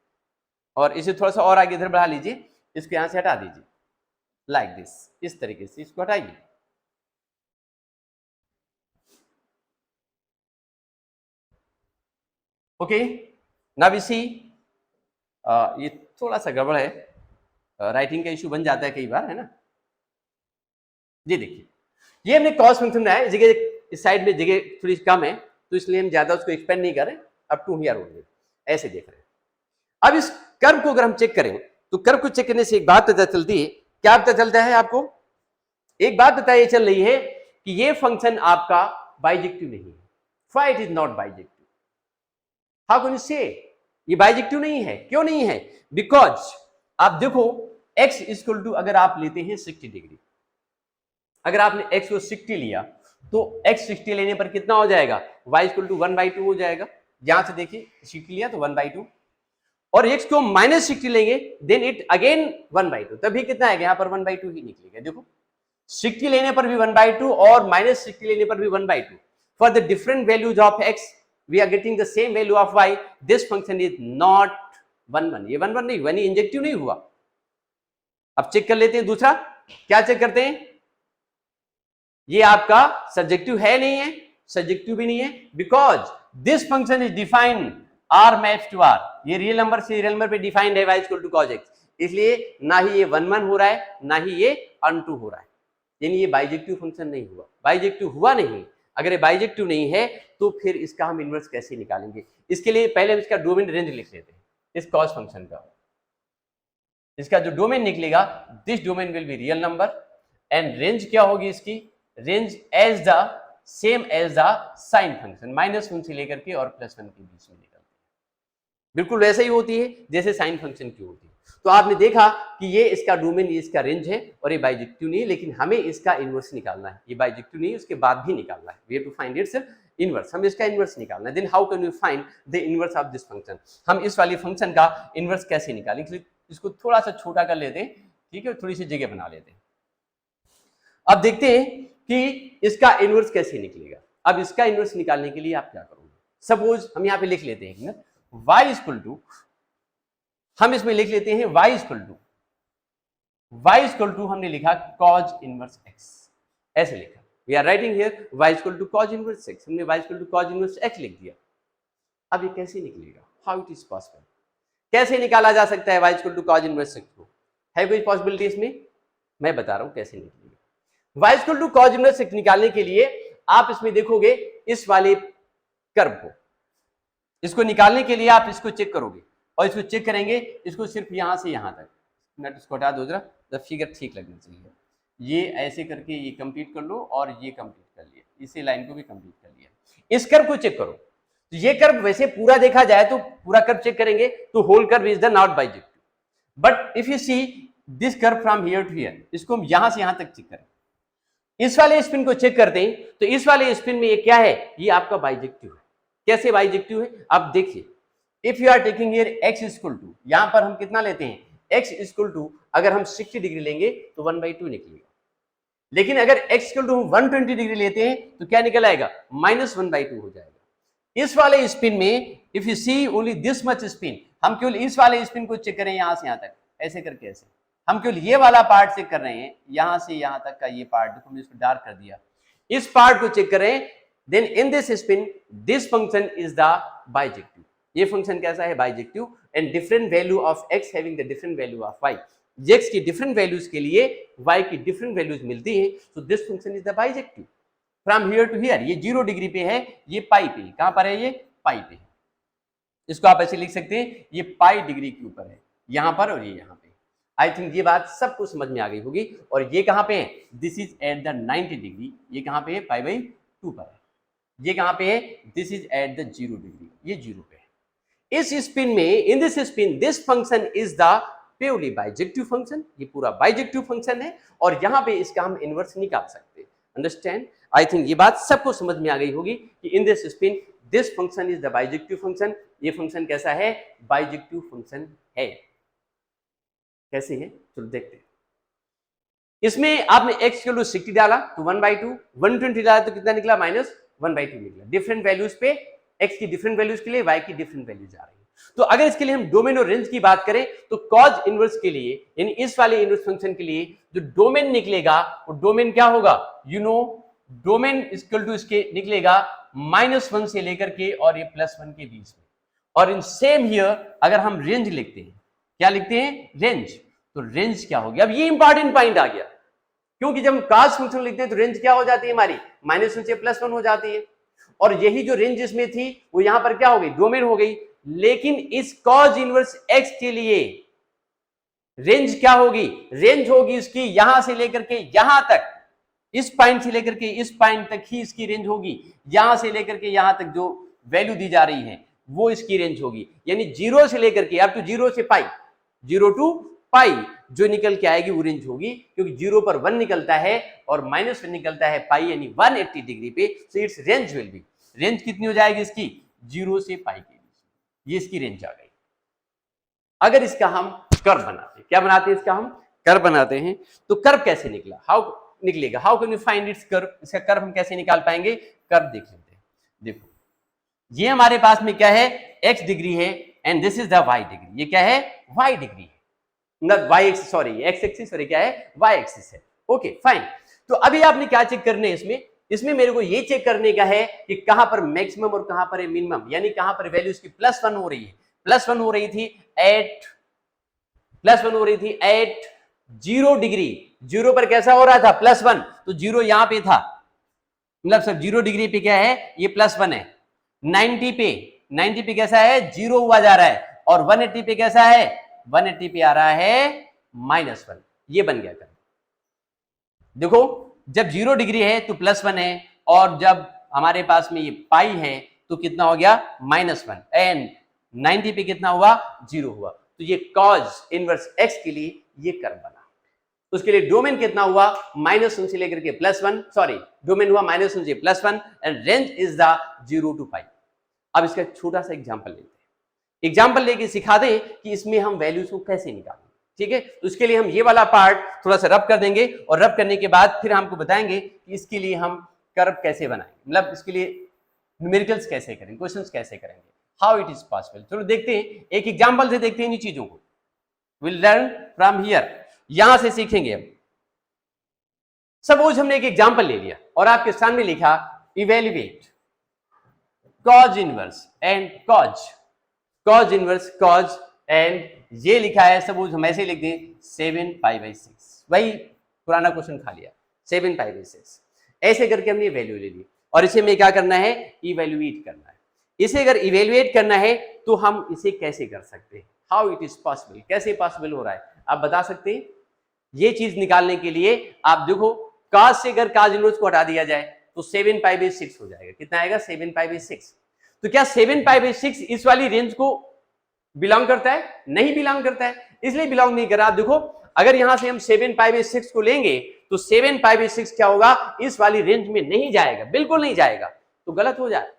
और इसे थोड़ा सा और आगे इधर बढ़ा लीजिए, इसको यहां से हटा दीजिए लाइक दिस, इस तरीके से इसको हटाइए। ओके, नाउ वी सी, ये थोड़ा सा गड़बड़ है, राइटिंग का इश्यू बन जाता है कई बार, है ना। ये देखिए, ये हमने cos फंक्शन बनाया, जगह इस साइड में जगह थोड़ी कम है तो इसलिए हम ज्यादा उसको एक्सपेंड नहीं कर रहे, अप टू हियर ओनली, ऐसे देख रहे हैं। अब इस कर्व को अगर हम चेक करें तो कर्व को चेक करने से एक बात पता चलती है। क्या पता चलता है आपको? एक बात पता ये चल रही है कि ये फंक्शन आपका बाइजेक्टिव नहीं है। Why it is not bijective? How can you से ये बाइजेक्टिव नहीं है? क्यों नहीं है? बिकॉज आप देखो, x इक्वल टू अगर आप लेते हैं 60 डिग्री, अगर आपने x को 60 लिया तो x 60 लेने पर कितना हो जाएगा, y इक्वल टू 1/2 हो जाएगा। यहां से देखिए 60 लिया तो 1/2, और x को -60 लेंगे देन इट अगेन 1/2, तभी कितना आएगा, यहां पर 1/2 ही निकलेगा। देखो 60 लेने पर भी 1/2 और -60 लेने पर भी 1/2। For the different values of x we are getting the same value of y, this function is not 1/1। ये 1/1 नहीं, 1 इंजेक्टिव नहीं हुआ। अब चेक कर लेते हैं दूसरा, क्या चेक करते हैं, ये आपका सब्जेक्टिव है नहीं है, सब्जेक्टिव भी नहीं है, because this function is defined r maps to r, ये रियल नंबर से रियल नंबर पे डिफाइंड है y equal to cos x, इसलिए ना ही ये 1/1 हो रहा है ना ही ये अनटू हो रहा है, यानी ये बाइजेक्टिव फंक्शन नहीं हुआ। बाइजेक्टिव हुआ नहीं, अगर ये बाइजेक्टिव नहीं है तो फिर इसका हम इनवर्स कैसे निकालेंगे? इसके लिए पहले हम इसका डोमेन रेंज लिख लेते हैं इस cos फंक्शन का। इसका जो डोमेन निकलेगा, this domain will be real number, and range क्या होगी इसकी, range as the same as the sine function, -1 से लेकर के और +1 के बीच में निकलती है, बिल्कुल वैसे ही होती है जैसे साइन फंक्शन की होती है। तो आपने देखा कि ये इसका डोमेन, ये इसका रेंज है, और ये बाइजेक्टिव नहीं है, लेकिन हमें इसका इनवर्स निकालना है। ये बाइजेक्टिव नहीं है, उसके बाद भी निकालना है, we have to find its inverse, हम इसका इनवर्स निकालना है। Then how can we find the inverse of this function, हम इस वाली फंक्शन का इनवर्स कैसे निकालेंगे? इसको थोड़ा सा छोटा कर लेते हैं, ठीक है, थोड़ी सी जगह बना लेते हैं। अब देखते हैं कि इसका इनवर्स कैसे निकलेगा। अब इसका इनवर्स निकालने के लिए आप क्या करोगे? सपोज हम यहां पे लिख लेते हैं y इक्वल टू, हम इसमें लिख लेते हैं y इक्वल टू हमने लिखा cos इनवर्स x, ऐसे लिखा, we are writing here y equal to cos inverse x, हमने y equal to cos inverse x लिख दिया। अब ये कैसे निकलेगा? How it is possible? कैसे निकाला जा सकता है y equal to cos inverse x को? है कोई पॉसिबिलिटी इसमें? मैं बता रहा हूं कैसे निकलेगा। y equal to cos inverse x निकालने के लिए आप इसमें देखोगे इस वाले कर्व को, इसको निकालने के लिए आप इसको चेक करोगे, और इसको चेक करेंगे, इसको सिर्फ यहां से यहां तक, मिनट इसको हटा दो जरा, द फिगर ठीक लगना चाहिए। ये ऐसे करके ये कंप्लीट कर लो, और ये कंप्लीट कर लिया, इसी लाइन को भी कंप्लीट कर लिया। इस कर्व को चेक करो, तो ये कर्व वैसे पूरा देखा जाए तो पूरा कर्व चेक करेंगे तो whole curve is the not bijective, but if you see this curve from here to here, इसको हम यहां से यहां तक चेक करें, इस वाले स्पिन को चेक करते हैं तो इस वाले स्पिन में ये क्या है, ये आपका बाइजेक्टिव है। कैसे बाइजेक्टिव है? आप देखिए, if you are taking here x equal to, यहां पर हम कितना लेते हैं, x इक्वल टू अगर हम 60 डिग्री लेंगे तो 1/2 निकलेगा, लेकिन अगर x इक्वल टू हम 120 डिग्री लेते हैं तो क्या निकल आएगा, -1/2 हो जाएगा। इस वाले स्पिन में if you see only this much span, हम केवल इस वाले स्पिन को चेक करें यहां से यहां तक, ऐसे करके ऐसे हम केवल ये वाला पार्ट चेक कर रहे हैं, यहां से यहां तक का ये पार्ट, देखो मैंने इसको डार्क कर दिया, इस पार्ट को चेक करें, then in this span this function is the bijective, ये फंक्शन कैसा है, bijective, and different value of x having the different value of y, x की डिफरेंट वैल्यूज के लिए y की डिफरेंट वैल्यूज मिलती है, so this function is the bijective from here to here, ये 0 डिग्री पे है, ये पाई पे, कहां पर है, ये पाई पे है, इसको आप ऐसे लिख सकते हैं, ये पाई डिग्री के ऊपर है, यहां पर और ये यहां पे। आई थिंक ये बात सबको समझ में आ गई होगी। और ये कहां पे है, this is at the 90 degree, ये कहां पे है, पाई बाई 2 पर है, ये कहां पे है, this is at the 0 degree, ये 0 पे है। इस स्पिन में, इन this span this function is the purely bijective function, ये पूरा बाइजेक्टिव फंक्शन है, और यहां पे इसका हम इनवर्स निकाल सकते हैं। अंडरस्टैंड? आई थिंक ये बात सबको समझ में आ गई होगी कि इन this span this function is the bijective function, ये फंक्शन कैसा है, बाइजेक्टिव फंक्शन है। कैसे है, चलो देखते हैं। इसमें आपने x के लिए 60 डाला तो 1/2, 120 डाला तो कितना निकला, -1/2 निकला। डिफरेंट वैल्यूज पे x की डिफरेंट वैल्यूज के लिए y की डिफरेंट वैल्यूज आ रही है। तो अगर इसके लिए हम डोमेन और रेंज की बात करें तो कॉज इनवर्स के लिए, यानी इस वाले इनवर्स फंक्शन के लिए जो डोमेन निकलेगा वो डोमेन क्या होगा, you know domain equal to इसके निकलेगा -1 से लेकर के और ये +1 के बीच में। और इन सेम हियर अगर हम रेंज लिखते हैं, क्या लिखते हैं, रेंज, तो रेंज क्या हो गया, अब ये इंपॉर्टेंट पॉइंट आ गया, क्योंकि जब हम कॉस फंक्शन लिखते हैं तो रेंज क्या हो जाती है हमारी, -1 से +1 हो जाती है, और यही जो रेंज इसमें थी वो यहां पर क्या हो गई, डोमेन हो गई। लेकिन इस कॉज इनवर्स x के लिए रेंज क्या होगी, रेंज होगी इसकी यहां से लेकर के यहां तक, इस पॉइंट से लेकर के इस पॉइंट तक ही इसकी रेंज होगी, यहां से लेकर के यहां तक जो वैल्यू दी जा रही है वो इसकी रेंज होगी, यानी 0 से लेकर के अप टू 0 से पाई, 0 टू पाई जो निकल के आएगी वो रेंज होगी, क्योंकि 0 पर 1 निकलता है और -1 निकलता है पाई, यानी 180 डिग्री पे, so it's range will be, range कितनी हो जाएगी इसकी, 0 से पाई के बीच, ये इसकी रेंज आ गई। अगर इसका हम कर्व बनाते हैं, क्या बनाते हैं, इसका हम कर्व बनाते हैं, तो कर्व कैसे निकला, हाउ निकलेगा, how can you find its curve, इसका कर्व हम कैसे निकाल पाएंगे, कर्व देख लेते हैं। देखो ये हमारे पास में क्या है, x डिग्री है, and this is the y degree, ये क्या है, y डिग्री है, मतलब y axis, sorry x axis, sorry क्या है, y एक्सिस है। ओके फाइन, तो अभी आपने क्या चेक करने है इसमें मेरे को ये चेक करने का है कि कहां पर मैक्सिमम और कहां पर है मिनिमम, यानी कहां पर वैल्यू इसकी +1 हो रही है, +1 हो रही थी एट, +1 हो रही थी एट 0 डिग्री, 0 पर कैसा हो रहा था, +1, तो 0 यहां पे था, मतलब सब 0 डिग्री पे क्या है, ये +1 है, 90 पे कैसा है, 0 हुआ जा रहा है, और 180 पे कैसा है, 180 पे आ रहा है -1, ये बन गया कर्व। देखो जब 0 डिग्री है तो +1 है, और जब हमारे पास में ये पाई है तो कितना हो गया, -1, एंड 90 पे कितना हुआ, 0 हुआ, तो ये कॉज इनवर्स x के लिए ये कर्व बना। उसके लिए डोमेन कितना हुआ, -1 से लेकर के +1, सॉरी डोमेन हुआ -1 से +1, and range is the 0 to pi. अब इसका छोटा सा एग्जांपल लेते हैं, एग्जांपल लेके सिखा दें कि इसमें हम वैल्यूज को कैसे निकालें, ठीक है। तो उसके लिए हम ये वाला पार्ट थोड़ा सा रब कर देंगे, और रब करने के बाद फिर हमको बताएंगे कि इसके लिए हम कर्व कैसे बनाएंगे, मतलब इसके लिए न्यूमेरिकल्स कैसे करेंगे, क्वेश्चंस कैसे करेंगे, हाउ इट इज पॉसिबल। चलो देखते हैं, एक एग्जांपल से देखते हैं इन चीजों को, विल लर्न फ्रॉम हियर, यहां से सीखेंगे हम। सपोज हमने एक एग्जांपल ले लिया और आपके सामने लिखा evaluate cause inverse and cause inverse cause, and ये लिखा है, सपोज हम ऐसे लिख दें 7π/6, वही पुराना क्वेश्चन खा लिया, 7π/6, ऐसे करके हमने वैल्यू ले ली, और इसे हमें क्या करना है, इवेल्युएट करना है। इसे अगर इवेल्युएट करना है तो हम इसे कैसे कर सकते हैं, हाउ इट इज पॉसिबल, कैसे पॉसिबल हो रहा है, आप बता सकते हैं। ये चीज निकालने के लिए आप देखो, cos से अगर cos इनवर्स को हटा दिया जाए तो 7π/6 हो जाएगा, कितना आएगा, 7π/6। तो क्या 7π/6 इस वाली रेंज को बिलोंग करता है, नहीं बिलोंग करता है, इसलिए बिलोंग नहीं कर रहा। आप देखो अगर यहां से हम 7π/6 को लेंगे तो 7π/6 क्या होगा, इस वाली रेंज में नहीं जाएगा, बिल्कुल नहीं जाएगा, तो गलत हो जाए,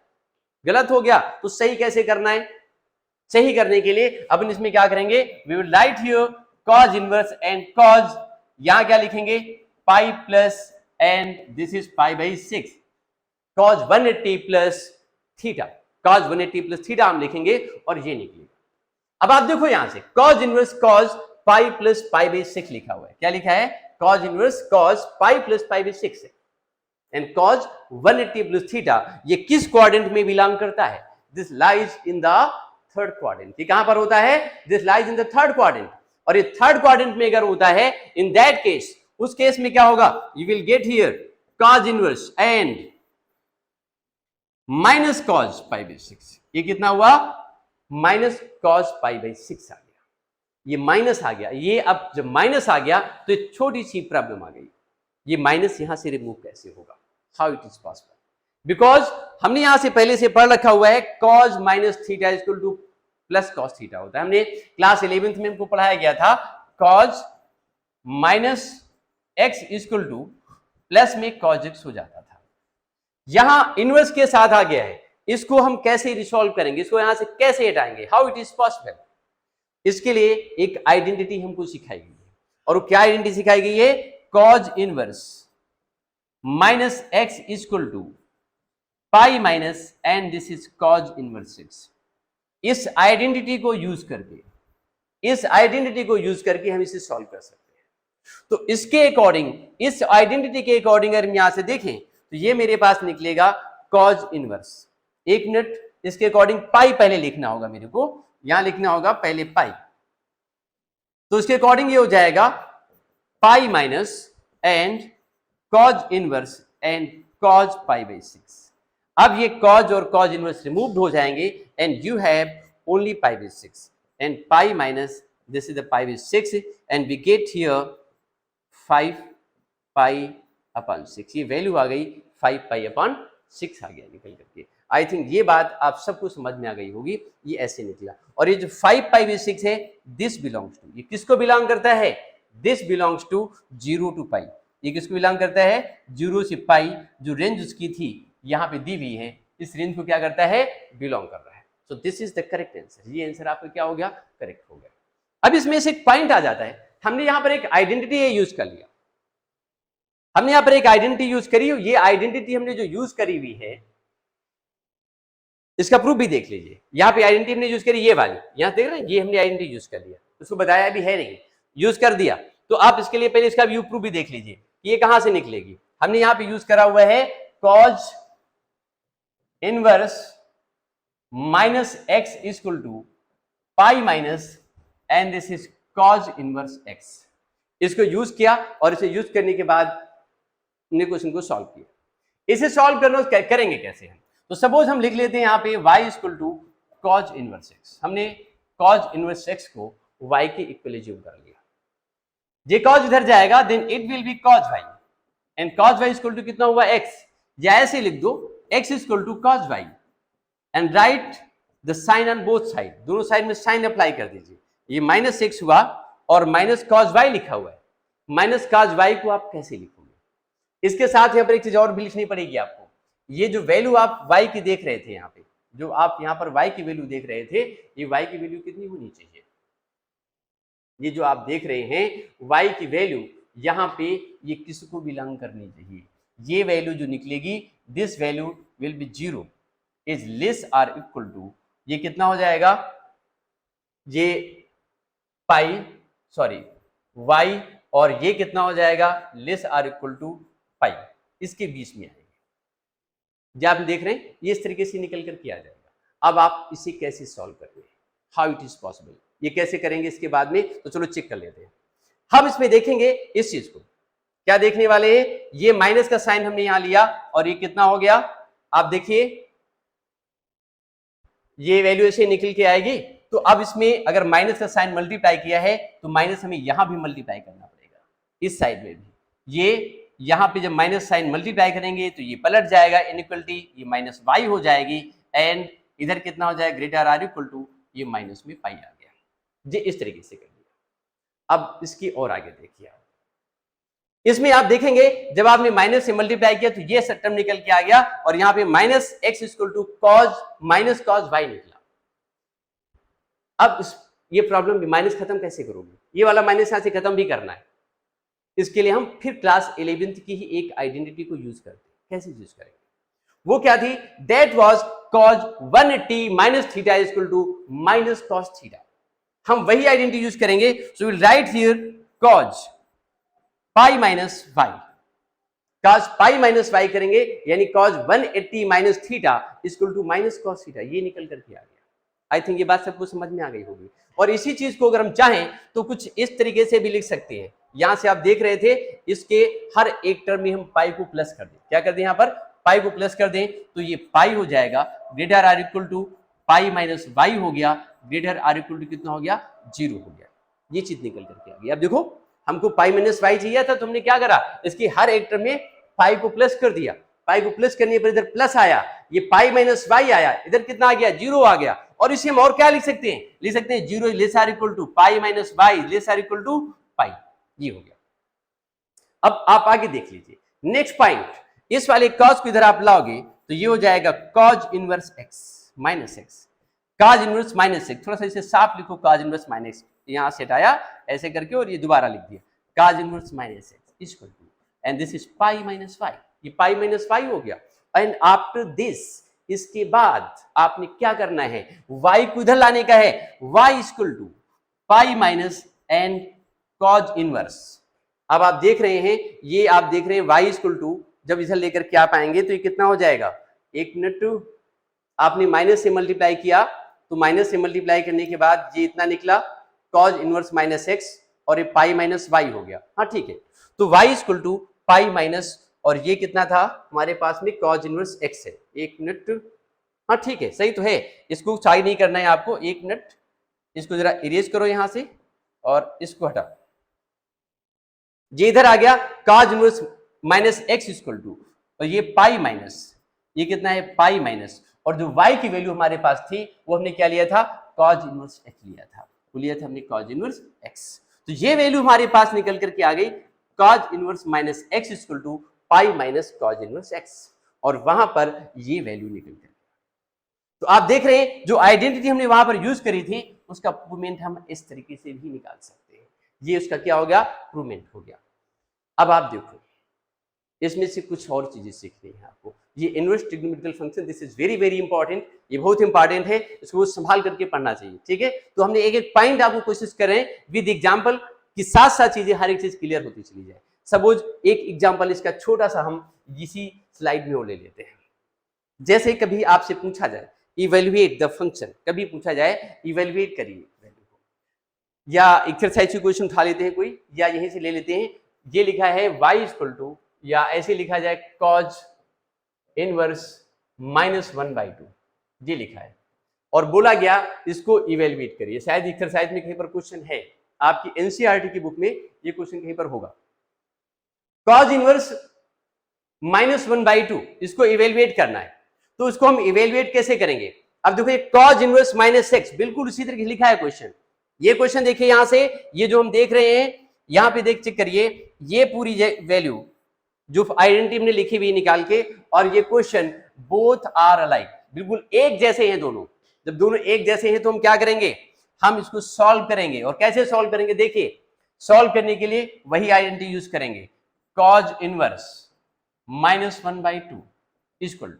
गलत हो गया, तो सही कैसे करना है, सही करने के लिए अपन इसमें क्या करेंगे, we will write here cos inverse and cos, यहां क्या लिखेंगे, pi plus and this is π/6, cos 180 plus theta, cos 180 plus theta हम लिखेंगे और ये निकलेगा। अब आप देखो यहां से cos inverse cos pi plus pi by 6 लिखा हुआ है। क्या लिखा है? cos inverse cos pi plus pi by 6 है। एंड cos 180 प्लस थीटा ये किस क्वाड्रेंट में बिलोंग करता है? This lies in the third quadrant. ये कहां पर होता है? This lies in the third quadrant. और ये थर्ड क्वाड्रेंट में अगर होता है, इन दैट केस, उस केस में क्या होगा? You will get here cos inverse and minus cos pi by 6। ये कितना हुआ? माइनस cos पाई बाई 6 आ गया। ये माइनस आ गया। ये अब जब माइनस आ गया तो एक छोटी सी प्रॉब्लम आ गई। ये माइनस यहां से रिमूव कैसे होगा? How it is possible? Because हमने यहां से पहले से पढ़ रखा हुआ है cos minus theta is equal two plus cos theta होता है। हमने क्लास 11th में हमको पढ़ाया गया था cos minus x is equal two plus में cos x हो जाता था। यहां इनवर्स के साथ आ गया है। इसको हम कैसे रिसॉल्व करेंगे? इसको यहां से कैसे हटाएंगे? How it is possible? इसके लिए एक आइडेंटिटी हमको सिखाई गई है। और वो क्या आइडेंटिटी सिखाई गई है? cos inverse minus x is equal to pi minus and this is cos inverse 6। इस आइडेंटिटी को यूज करके हम इसे सॉल्व कर सकते हैं। तो इसके अकॉर्डिंग, इस आइडेंटिटी के अकॉर्डिंग अगर हम यहां से देखें तो ये मेरे पास निकलेगा cos इनवर्स। एक मिनट, इसके अकॉर्डिंग पाई पहले लिखना होगा मेरे को। यहां लिखना होगा पहले पाई। तो इसके अकॉर्डिंग ये हो जाएगा पाई minus and cos inverse and cos pi by 6। अब ये cos और cos इनवर्स रिमूव्ड हो जाएंगे and you have only pi by 6 and pi minus this is the pi by 6 and we get here 5 pi upon 6। ये value आ गई 5 pi upon 6 आ गया निकल करके। आई थिंक ये बात आप सबको समझ में आ गई होगी। ये ऐसे निकला। और ये जो 5 पाई बाई 6 है, दिस बिलोंग्स टू, ये किसको बिलोंग करता है? This belongs to 0 to pi. ये किसको बिलोंग करता है? 0 से पाई। जो रेंज उसकी थी यहां पे दी हुई है, इस रेंज को क्या करता है? बिलोंग कर रहा है। So this is the correct answer. ये आंसर आपका क्या हो गया? करेक्ट हो गया। अब इसमें से एक पॉइंट आ जाता है। हमने यहां पर एक आइडेंटिटी यूज कर लिया। हमने यहां पर एक आइडेंटिटी यूज करी। ये आइडेंटिटी हमने जो यूज करी हुई है, इसका प्रूफ भी देख लीजिए। यहां पे आइडेंटिटी हमने यूज करी ये वाली, यहां देख रहे हैं, ये हमने आइडेंटिटी यूज कर लिया। उसको बताया भी है नहीं, यूज कर दिया। तो आप इसके लिए पहले इसका व्यू प्रूफ भी देख लीजिए कि ये कहां से निकलेगी। हमने यहां पे यूज करा हुआ है cos inverse minus x is equal to pi minus and this is cos inverse x। इसको यूज किया और इसे यूज करने के बाद हमने क्वेश्चन को सॉल्व किया। इसे सॉल्व करना करेंगे कैसे हम? तो सपोज हम लिख लेते हैं यहाँ पे y equal to cos inverse x। हमने cos इनवर्स x को y के इक्वल एज्यूम कर लिया। ये cos इधर जाएगा, then it will be cos y and cos y equal to कितना हुआ? x। या ऐसे लिख दो x equal to cos y and write the sine on both side. दोनों साइड में साइन अप्लाई कर दीजिए। ये माइनस x हुआ और माइनस cos y लिखा हुआ है। माइनस cos y को आप कैसे लिखोगे? इसके साथ यहाँ पर एक चीज और भी लिखनी पड़ेगी आपको। ये जो वैल्यू आप y की देख रहे थे, यहाँ पे जो आप यहाँ पर y की वैल्यू देख रहे थे, ये y की वैल्यू कितनी होनी चाहिए? ये जो आप देख रहे हैं y की वैल्यू, यहाँ पे ये किसको बिलोंग करनी चाहिए? ये वैल्यू जो निकलेगी, this value will be 0 is less or equal to, ये कितना हो जाएगा? ये पाई सॉरी y और ये कितना हो जाएगा? लेस आर इक्वल टू पाई। इसके बीच में आएगा। जब आप देख रहे हैं ये इस तरीके से निकल कर किया जाएगा। अब आप इसे कैसे सॉल्व करेंगे? How it is possible? ये कैसे करेंगे इसके बाद में, तो चलो चेक कर लेते हैं। हम इसमें देखेंगे इस चीज को, क्या देखने वाले हैं? ये माइनस का साइन हमने यहां लिया और ये कितना हो गया? आप देखिए ये वैल्यू ऐसे निकल के आएगी। तो अब इसमें अगर माइनस का साइन मल्टीप्लाई किया है तो माइनस हमें यहां भी मल्टीप्लाई करना पड़ेगा, इस साइड में भी। ये यहां पे जब माइनस साइन मल्टीप्लाई करेंगे तो ये पलट जाएगा, इनइक्वलिटी, ये माइनस y हो जाएगी एंड इधर कितना हो जाएगा? ग्रेटर आर इक्वल टू, ये माइनस में पाई आ गया। ये इस तरीके से कर दिया। अब इसकी और आगे देखिए। इसमें आप देखेंगे जब आपने माइनस से मल्टीप्लाई किया तो ये टर्म निकल के आ गया और यहाँ पे minus x equal to minus cos y निकला। अब ये प्रॉब्लम भी माइनस खत्म कैसे करोगे? ये वाला माइनस यहां से खत्म भी करना है। इसके लिए हम फिर क्लास 11th की ही एक आइडेंटिटी को यूज करते हैं। कैसे यूज करेंगे? वो क्या थी? That was cos 180 minus theta is equal to minus cos theta. हम वही आइडेंटिटी यूज करेंगे. So will write here cos pi minus y. cos pi minus y करेंगे यानी cos 180 minus theta equal to minus cos theta. ये निकल करके आ गया. I think ये बात सबको समझ में आ गई होगी. और इसी चीज को अगर हम चाहें तो कुछ इस तरीके से भी लिख सकते हैं. यहां से आप देख रहे थे इसके हर एक टर्म में हम पाई को प्लस कर दें. क्या कर दें यहां पर? पाई को प्लस कर दें तो ये पाई हो जाएगा greater or equal to pi minus y हो गया. ग्रेटर आर इक्वल टू कितना हो गया? 0 हो गया. ये चीज निकल करके आ गई. अब देखो हमको पाई माइनस वाई चाहिए था तो हमने क्या करा? इसकी हर एक टर्म में पाई को प्लस कर दिया. पाई को प्लस करने पर इधर प्लस आया, ये पाई माइनस वाई आया, इधर कितना आ गया? 0 आ गया. और इसे हम और क्या लिख सकते हैं? लिख सकते हैं 0 less or equal to pi minus y less or equal to pi. ये हो गया. अब आप आगे देख लीजिए नेक्स्ट पॉइंट. इस वाले cos को इधर आप लाओगे तो ये हो जाएगा cos inverse x minus x. cos inverse minus x, थोड़ा सा इसे साफ लिखो. cos इनवर्स माइनस, यहां से हटाया ऐसे करके और ये दोबारा लिख दिया. cos inverse minus x equal to and this is pi minus y. ये पाई माइनस वाई हो गया. एंड आफ्टर दिस, इसके बाद आपने क्या करना है? y को इधर लाने का है. y equal to pi minus and cos inverse. अब आप देख रहे हैं, ये आप देख रहे हैं y इक्वल टू, जब इधर लेकर के आप आएंगे तो ये कितना हो जाएगा? एक मिनट, आपने माइनस से मल्टीप्लाई किया तो माइनस से मल्टीप्लाई करने के बाद ये इतना निकला cos इनवर्स माइनस एक्स और ये पाई माइनस वाई हो गया. हाँ ठीक है. तो y equal to pi minus और ये कितना था हमारे पास में? cos इनवर्स एक्स है. एक मिनट, हाँ ठीक है, सही तो है. इसको चाई नहीं करना है आपको. एक मिनट, इसको जरा इरेज करो यहां से और इसको हटा. ये इधर आ गया cos inverse minus x equal to और ये पाई माइनस, ये कितना है? Pi minus. और जो y की वैल्यू हमारे पास थी वो हमने क्या लिया था? cos इनवर्स x लिया था. वो लिया था हमने cos इनवर्स x. तो ये वैल्यू हमारे पास निकल करके आ गई cos inverse minus x equal to pi minus cos inverse x. और वहां पर ये वैल्यू निकल कर. तो आप देख रहे हैं जो आइडेंटिटी हमने वहां पर यूज करी थी उसका प्रूवमेंट हम इस तरीके से भी निकाल सकते हैं. ये उसका क्या हो गया? प्रूवमेंट हो गया. अब आप देखो इसमें से कुछ और चीजें सीखनी है आपको. ये inverse trigonometrical function, this is very very important. ये बहुत इंपॉर्टेंट है, इसको संभाल करके पढ़ना चाहिए. ठीक है. तो हमने एक एक पॉइंट आपको कोशिश कर रहे हैं विद एग्जांपल कि साथ साथ चीजें हर एक चीज क्लियर होती चली जाए. सपोज एक एग्जांपल इसका छोटा सा हम इसी स्लाइड में वो ले लेते हैं. जैसे कभी आपसे पूछा जाए इवेल्युएट द फंक्शन, कभी पूछा जाए इवेल्युएट करिए वैल्यू को, या एक्सरसाइज की क्वेश्चन उठा लेते हैं कोई, या यहीं से ले लेते हैं. ये लिखा है y इक्वल टू, या ऐसे लिखा जाए cos इनवर्स माइनस 1/2. ये लिखा है और बोला गया इसको इवेल्युएट करिए. शायद एक्सरसाइज में कहीं पर क्वेश्चन है, आपकी एनसीईआरटी की बुक में ये क्वेश्चन कहीं पर होगा. cos इनवर्स माइनस 1/2 इसको इवेल्युएट करना है. तो इसको हम इवेल्युएट कैसे करेंगे? अब देखो ये cos इनवर्स माइनस एक्स बिल्कुल उसी तरीके से लिखा है क्वेश्चन. ये क्वेश्चन देखिए यहां से, ये जो हम देख रहे हैं यहां पे देख चेक करिए, ये पूरी वैल्यू जो आइडेंटिटी हमने लिखी हुई निकाल के, और ये क्वेश्चन बोथ आर अलाइक, बिल्कुल एक जैसे हैं दोनों. जब दोनों एक जैसे हैं तो हम क्या करेंगे? हम इसको सॉल्व करेंगे. और कैसे सॉल्व करेंगे? देखिए सॉल्व करने के लिए वही आइडेंटिटी यूज करेंगे. cos inverse minus 1/2 equal to,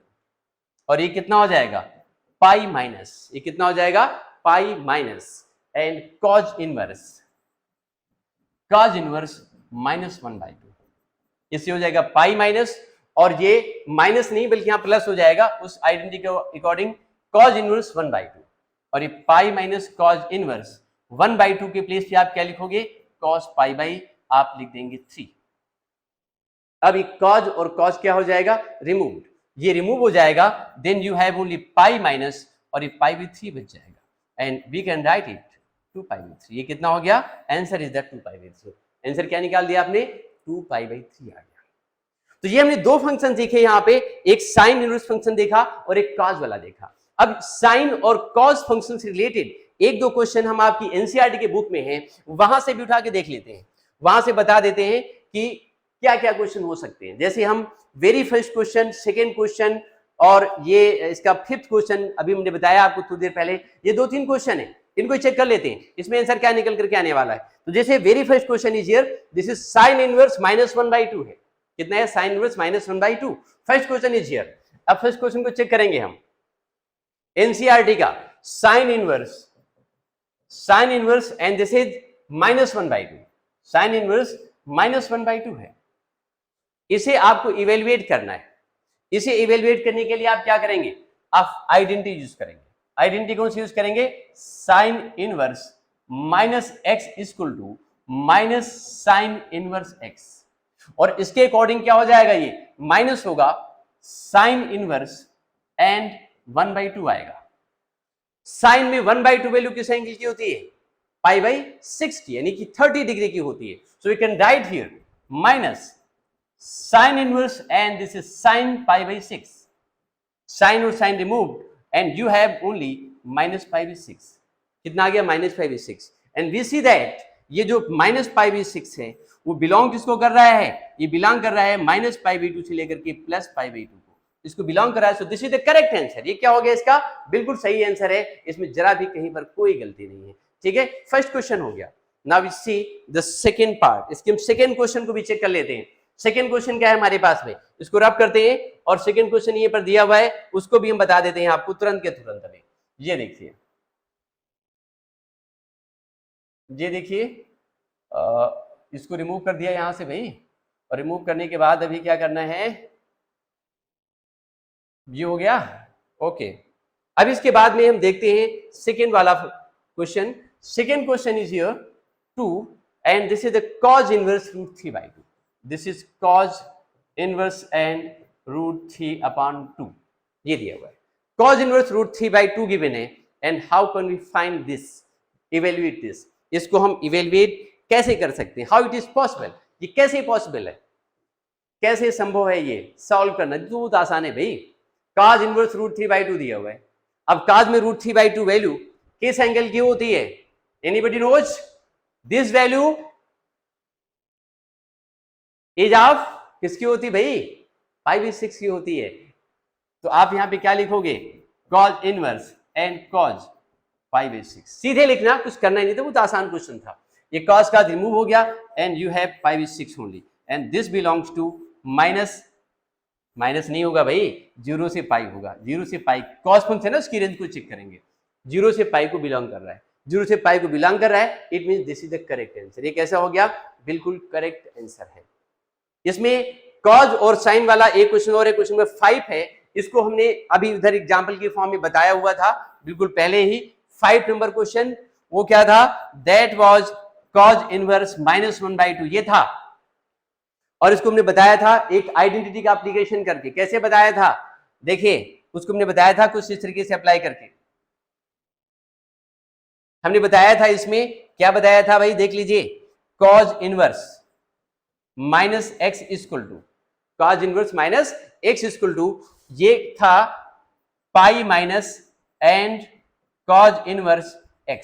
और ये कितना हो जाएगा? पाई माइनस, ये कितना हो जाएगा? पाई minus and cos inverse minus 1/2. इससे हो जाएगा पाई माइनस, और ये माइनस नहीं बल्कि यहां प्लस हो जाएगा उस आइडेंटिटी के अकॉर्डिंग cos इनवर्स 1/2. और ये पाई माइनस cos इनवर्स 1/2 के प्लेस पे आप क्या लिखोगे? cos पाई बाई आप लिख देंगे 3. अब ये cos और cos क्या हो जाएगा? रिमूव्ड. ये रिमूव हो जाएगा, then you have only pi minus और ये पाई बाई 3 बच जाएगा. And we can write it 2 pi by 3. ये कितना हो गया? Answer is that 2 pi by 3. Answer क्या निकाल दिया आपने? 2 पाई बाई 3 आ गया. तो ये हमने दो फंक्शन देखे यहाँ पे, एक साइन इनवर्स फंक्शन देखा और एक कॉस वाला देखा. अब साइन और कॉस फंक्शन से रिलेटेड एक दो क्वेश्चन हम आपकी एनसीईआरटी के बुक में हैं, वहां से भी उठा के देख लेते हैं. वहां से बता देते हैं कि क्या क्या क्वेश्चन हो सकते हैं. जैसे हम very first question, second question और ये इसका फिफ्थ क्वेश्चन अभी हमने बताया आपको थोड़ी देर पहले. ये 2-3 क्वेश्चन है, इनको चेक कर लेते हैं इसमें आंसर क्या निकल करके आने वाला है. तो जैसे very first question is here, this is sine inverse minus 1/2 है. कितना है? Sine inverse minus 1/2. First question is here. अब फर्स्ट क्वेश्चन को चेक करेंगे हम. एनसीईआरटी का sign inverse and this is -1/2, sine inverse -1/2 है। इसे आपको इवेल्युएट करना है। इसे इवेल्युएट करने के लिए आप क्या करेंगे, आप आइडेंटिटी यूज करेंगे। आइडेंटिटी कौन सी यूज करेंगे, sine inverse -x equal to minus sine inverse x, और इसके अकॉर्डिंग क्या हो जाएगा, ये माइनस होगा साइन इनवर्स एंड 1/2 आएगा। साइन में 1/2 वैल्यू किस एंगल की होती है, π/60, यानी कि 30 डिग्री की होती है। So we can write here minus sine inverse and this is sine π/6, sine और sine removed and you have only -π/6। कितना आ गया, -π/6। एंड वी सी दैट ये जो -π/6 है वो बिलोंग किसको कर रहा है, ये बिलोंग कर रहा है -π/2 से लेकर के +π/2 को, इसको बिलोंग कर रहा है। So this is the correct answer. ये क्या हो गया, इसका बिल्कुल सही आंसर है, इसमें जरा भी कहीं पर कोई गलती नहीं है। ठीक है, फर्स्ट क्वेश्चन हो गया। Now we see the second part. इसके हम सेकंड क्वेश्चन को भी चेक कर लेते हैं। सेकंड क्वेश्चन क्या है हमारे पास में, इसको रब करते हैं और सेकंड क्वेश्चन ये पर दिया हुआ है उसको भी हम बता देते हैं आपको तुरंत के तुरंत। अभी ये देखिए, ये देखिए, इसको रिमूव कर दिया यहां से भाई, और रिमूव करने के बाद अभी क्या करना है, ये हो गया। ओके, अब इसके बाद में हम देखते हैं सेकेंड वाला क्वेश्चन। Second question is here 2 and this is the cos inverse √3/2। This is cos inverse and √3/2, ये दिया हुआ है। cos इनवर्स √3/2 गिवन है and how can we find this, evaluate this. इसको हम इवेल्युएट कैसे कर सकते हैं, हाउ इट इज पॉसिबल, ये कैसे पॉसिबल है, कैसे संभव है ये सॉल्व करना, बहुत आसान है भाई। cos इनवर्स √3/2 दिया हुआ है। अब cos में √3/2 वैल्यू किस एंगल की होती है, anybody knows, this value is of किसकी होती है भाई, π/6 की होती है। तो आप यहां पे क्या लिखोगे, cos इनवर्स एंड cos π/6, सीधे लिखना, कुछ करना ही नहीं था, बहुत आसान क्वेश्चन था। ये cos का रिमूव हो गया and you have π/6 only and this belongs to minus नहीं होगा भाई, 0 से π होगा, 0 से π cos फंक्शन है, उसकी रेंज को चेक करेंगे, 0 से π को बिलोंग कर रहा है, 0 से π को बिलोंग कर रहा है, it means this is the correct answer. ये कैसा हो गया, बिल्कुल करेक्ट आंसर है। इसमें cos और sin वाला एक क्वेश्चन और एक क्वेश्चन में 5 है, इसको हमने अभी उधर एग्जांपल के फॉर्म में बताया हुआ था बिल्कुल पहले ही। 5 नंबर क्वेश्चन वो क्या था, दैट वाज cos इनवर्स -1/2, ये था। और इसको हमने बताया था एक आइडेंटिटी का एप्लीकेशन करके। कैसे बताया था, देखिए उसको हमने बताया था कुछ इस तरीके से अप्लाई करके हमने बताया था। इसमें क्या बताया था भाई, देख लीजिए, cos inverse -x equal to, cos inverse -x equal to, ये था pi minus and cos inverse x,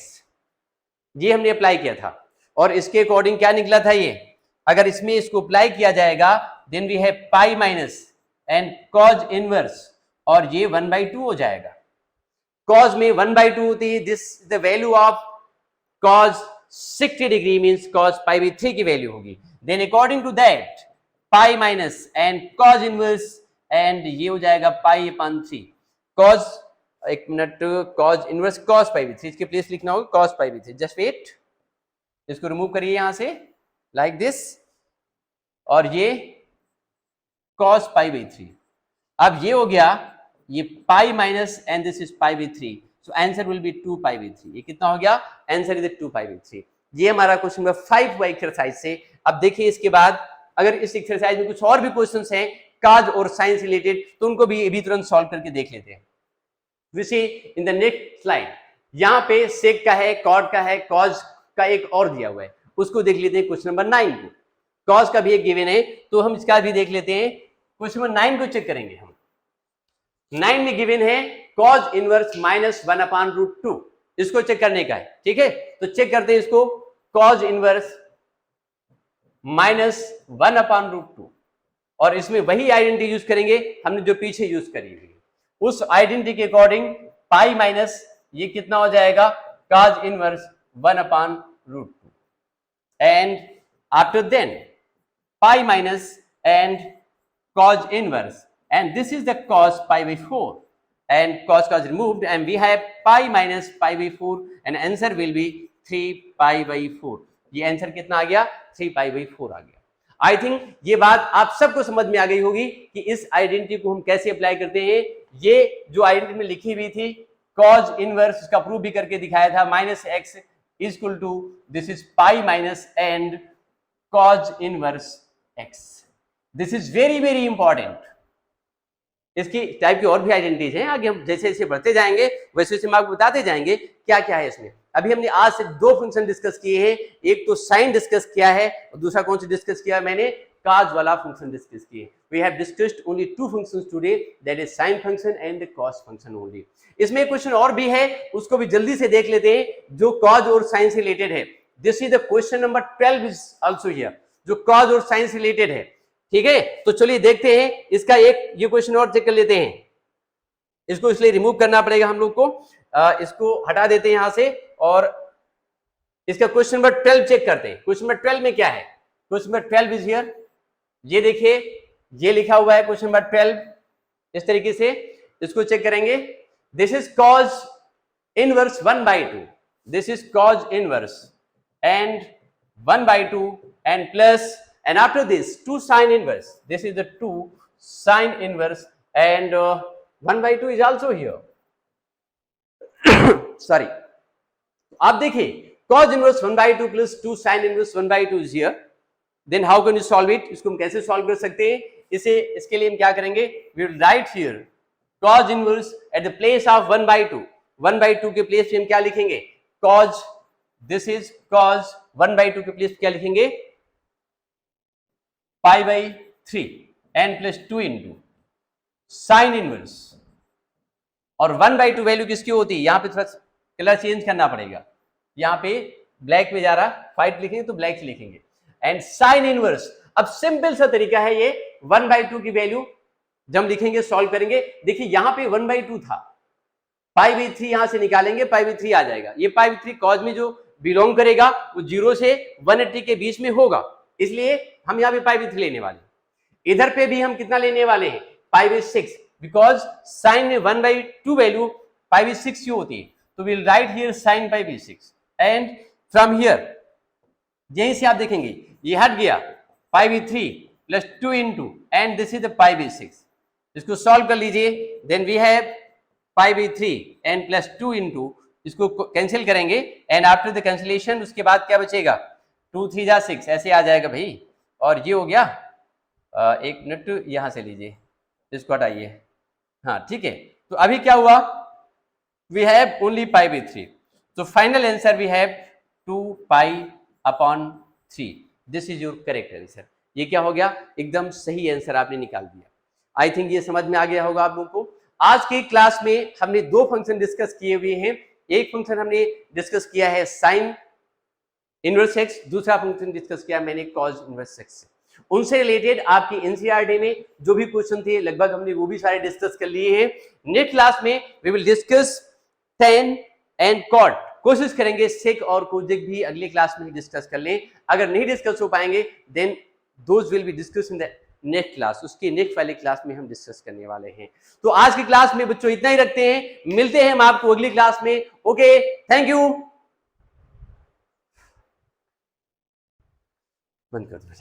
ये हमने अप्लाई किया था। और इसके अकॉर्डिंग क्या निकला था, ये अगर इसमें इसको अप्लाई किया जाएगा then we have pi minus and cos inverse, और ये 1/2 हो जाएगा। cos में 1/2 होती है, this the value of cos 60 degree means cos π/3 की वैल्यू होगी। Then according to that pi minus and cos inverse and ये हो जाएगा π/3 cos, एक मिनट, cos इनवर्स cos π/3, इसके प्लेस लिखना होगा cos π/3। जस्ट वेट, इसको रिमूव करिए यहां से लाइक दिस, और ये cos π/3। अब ये हो गया, ये pi minus and this is π/3, so answer will be 2π/3। ये कितना हो गया, आंसर इज 2π/3। ये हमारा क्वेश्चन नंबर 5 हुआ एक्सरसाइज से। अब देखिए इसके बाद अगर इस एक्सरसाइज में कुछ और भी क्वेश्चंस हैं cos और sin से रिलेटेड, तो उनको भी अभी तुरंत सॉल्व करके देख लेते हैं। We see in the next slide, यहाँ पे सेक का है, कॉट का है, cos का एक और दिया हुआ है, उसको देख लेते हैं क्वेश्चन नंबर 9 को। cos का भी एक गिवन है तो हम इसका भी देख लेते हैं। क्वेश्चन नंबर 9 को चेक करेंगे हम। 9 में गिवन है cos इनवर्स -1/√2, इसको चेक करने का है। ठीक है, तो चेक करते हैं इसको, cos इनवर्स -1/√2, और इसमें वही आइडेंटिटी यूज करेंगे हमने जो पीछे यूज करी हुई, उस आइडेंटिटी के अकॉर्डिंग पाई माइनस ये कितना हो जाएगा, cos inverse 1/√2 and after then pi minus and cos inverse and this is the cos π/4 and cos removed, and we have pi minus pi by 4 and answer will be 3 pi by 4. ये answer कितना आ गया? 3 pi by 4 आ गया. I think ये बात आप सबको समझ में आ गई होगी कि इस आइडेंटिटी को हम कैसे अप्लाई करते हैं. ये जो आइडेंटिटी में लिखी हुई थी cos इनवर्स, उसका प्रूफ भी करके दिखाया था. Minus x is equal to this is pi minus and cos inverse x. This is very very important. इसकी टाइप की और भी आइडेंटिटीज हैं, आगे हम जैसे जैसे बढ़ते जाएंगे वैसे वैसे हम आपको बताते जाएंगे क्या क्या है इसमें. अभी हमने आज से दो फंक्शन डिस्कस किए हैं. एक तो साइन डिस्कस किया है और दूसरा कौन सा डिस्कस किया है? मैंने cos वाला फंक्शन डिस्कस किए. We have discussed only two functions today, that is sine function and the cos function only. इसमें एक क्वेश्चन और भी है, उसको भी जल्दी से देख लेते हैं, जो cos और साइन से रिलेटेड है. This is the question number 12 is also here, जो cos और साइन से रिलेटेड है. ठीक है, तो चलिए देखते हैं इसका एक ये क्वेश्चन और चेक कर लेते हैं. इसको इसलिए रिमूव करना पड़ेगा हम लोग को, इसको हटा देते हैं यहां से और इसका क्वेश्चन नंबर 12 चेक करते हैं. क्वेश्चन नंबर 12 में क्या है? Question number 12 is here. ये देखिए, ये लिखा हुआ है क्वेश्चन नंबर 12 इस तरीके से. इसको चेक करेंगे. This is cos inverse 1/2. This is cos inverse and 1/2 and plus, and after this 2 sin inverse. This is the 2 sin inverse and 1/2 is also here. Sorry. आप देखिए cos inverse 1/2 plus 2 sin inverse 1/2 is here. Then how can you solve it? इसको हम कैसे solve कर सकते हैं? इसके लिए हम क्या करेंगे? We will write here cos inverse at the place of 1/2. 1/2 के प्लेस पे हम क्या लिखेंगे? cos. दिस इज cos 1/2 के प्लेस क्या लिखेंगे? पाई by 3 n plus 2 into sine inverse. और 1/2 वैल्यू किसकी होती है? यहां पे थोड़ा कलर चेंज करना पड़ेगा. यहां पे ब्लैक में जा रहा, व्हाइट लिखेंगे तो ब्लैक से लिखेंगे. एंड साइन इनवर्स, अब सिंपल सा तरीका है ये. 1/2 की वैल्यू जब हम लिखेंगे सॉल्व करेंगे, देखिए यहां पे 1/2 था, पाई बाई 3 यहां से निकालेंगे, पाई बाई 3 आ जाएगा. ये पाई बाई 3 कॉज में जो बिलोंग करेगा वो 0 से 180 के बीच में होगा, इसलिए हम यहाँ पे पाई बाई 3 लेने वाले. इधर पे भी हम कितना लेने वाले हैं? पाई बाई 6, बिकॉज साइन में 1/2 वैल्यू पाई बाई 6 की होती है. तो will write here sine pi by 6 and from here यहीं से आप देखेंगे ये हट गया, pi by 3 plus 2 into and this is the pi by 6. इसको सॉल्व कर लीजिए. Then we have pi by 3 and plus 2 into, इसको कैंसिल करेंगे एंड आफ्टर द कैंसिलेशन उसके बाद क्या बचेगा? 2 3 जा 6 ऐसे आ जाएगा भाई. और ये हो गया. एक मिनट यहां से लीजिए, इसको हटाइए. हाँ ठीक है. तो अभी क्या हुआ? We have only pi by 3. तो final answer we have 2 pi upon 3. This is your correct answer. ये क्या हो गया? एकदम सही आंसर आपने निकाल दिया. आई थिंक ये समझ में आ गया होगा आप लोगों को. आज की क्लास में हमने दो फंक्शन डिस्कस किए हुए हैं. एक फंक्शन हमने डिस्कस किया है साइन इनवर्स एक्स, दूसरा फंक्शन डिस्कस किया मैंने कॉस इनवर्स एक्स. उनसे रिलेटेड आपकी एनसीईआरटी में जो भी क्वेश्चन थे लगभग हमने वो भी सारे डिस्कस कर लिए हैं. नेक्स्ट क्लास में we will discuss tan and cot. कोशिश करेंगे सेक और कोजेक भी अगली क्लास में डिस्कस कर लें. अगर नहीं डिस्कस हो पाएंगे then those will be discuss in the next class. उसकी नेक्स्ट वाली क्लास में हम डिस्कस करने वाले हैं. तो आज की क्लास में बच्चों इतना ही रखते हैं. मिलते हैं हम आपको अगली क्लास में. Okay, thank you. बंद कर दो.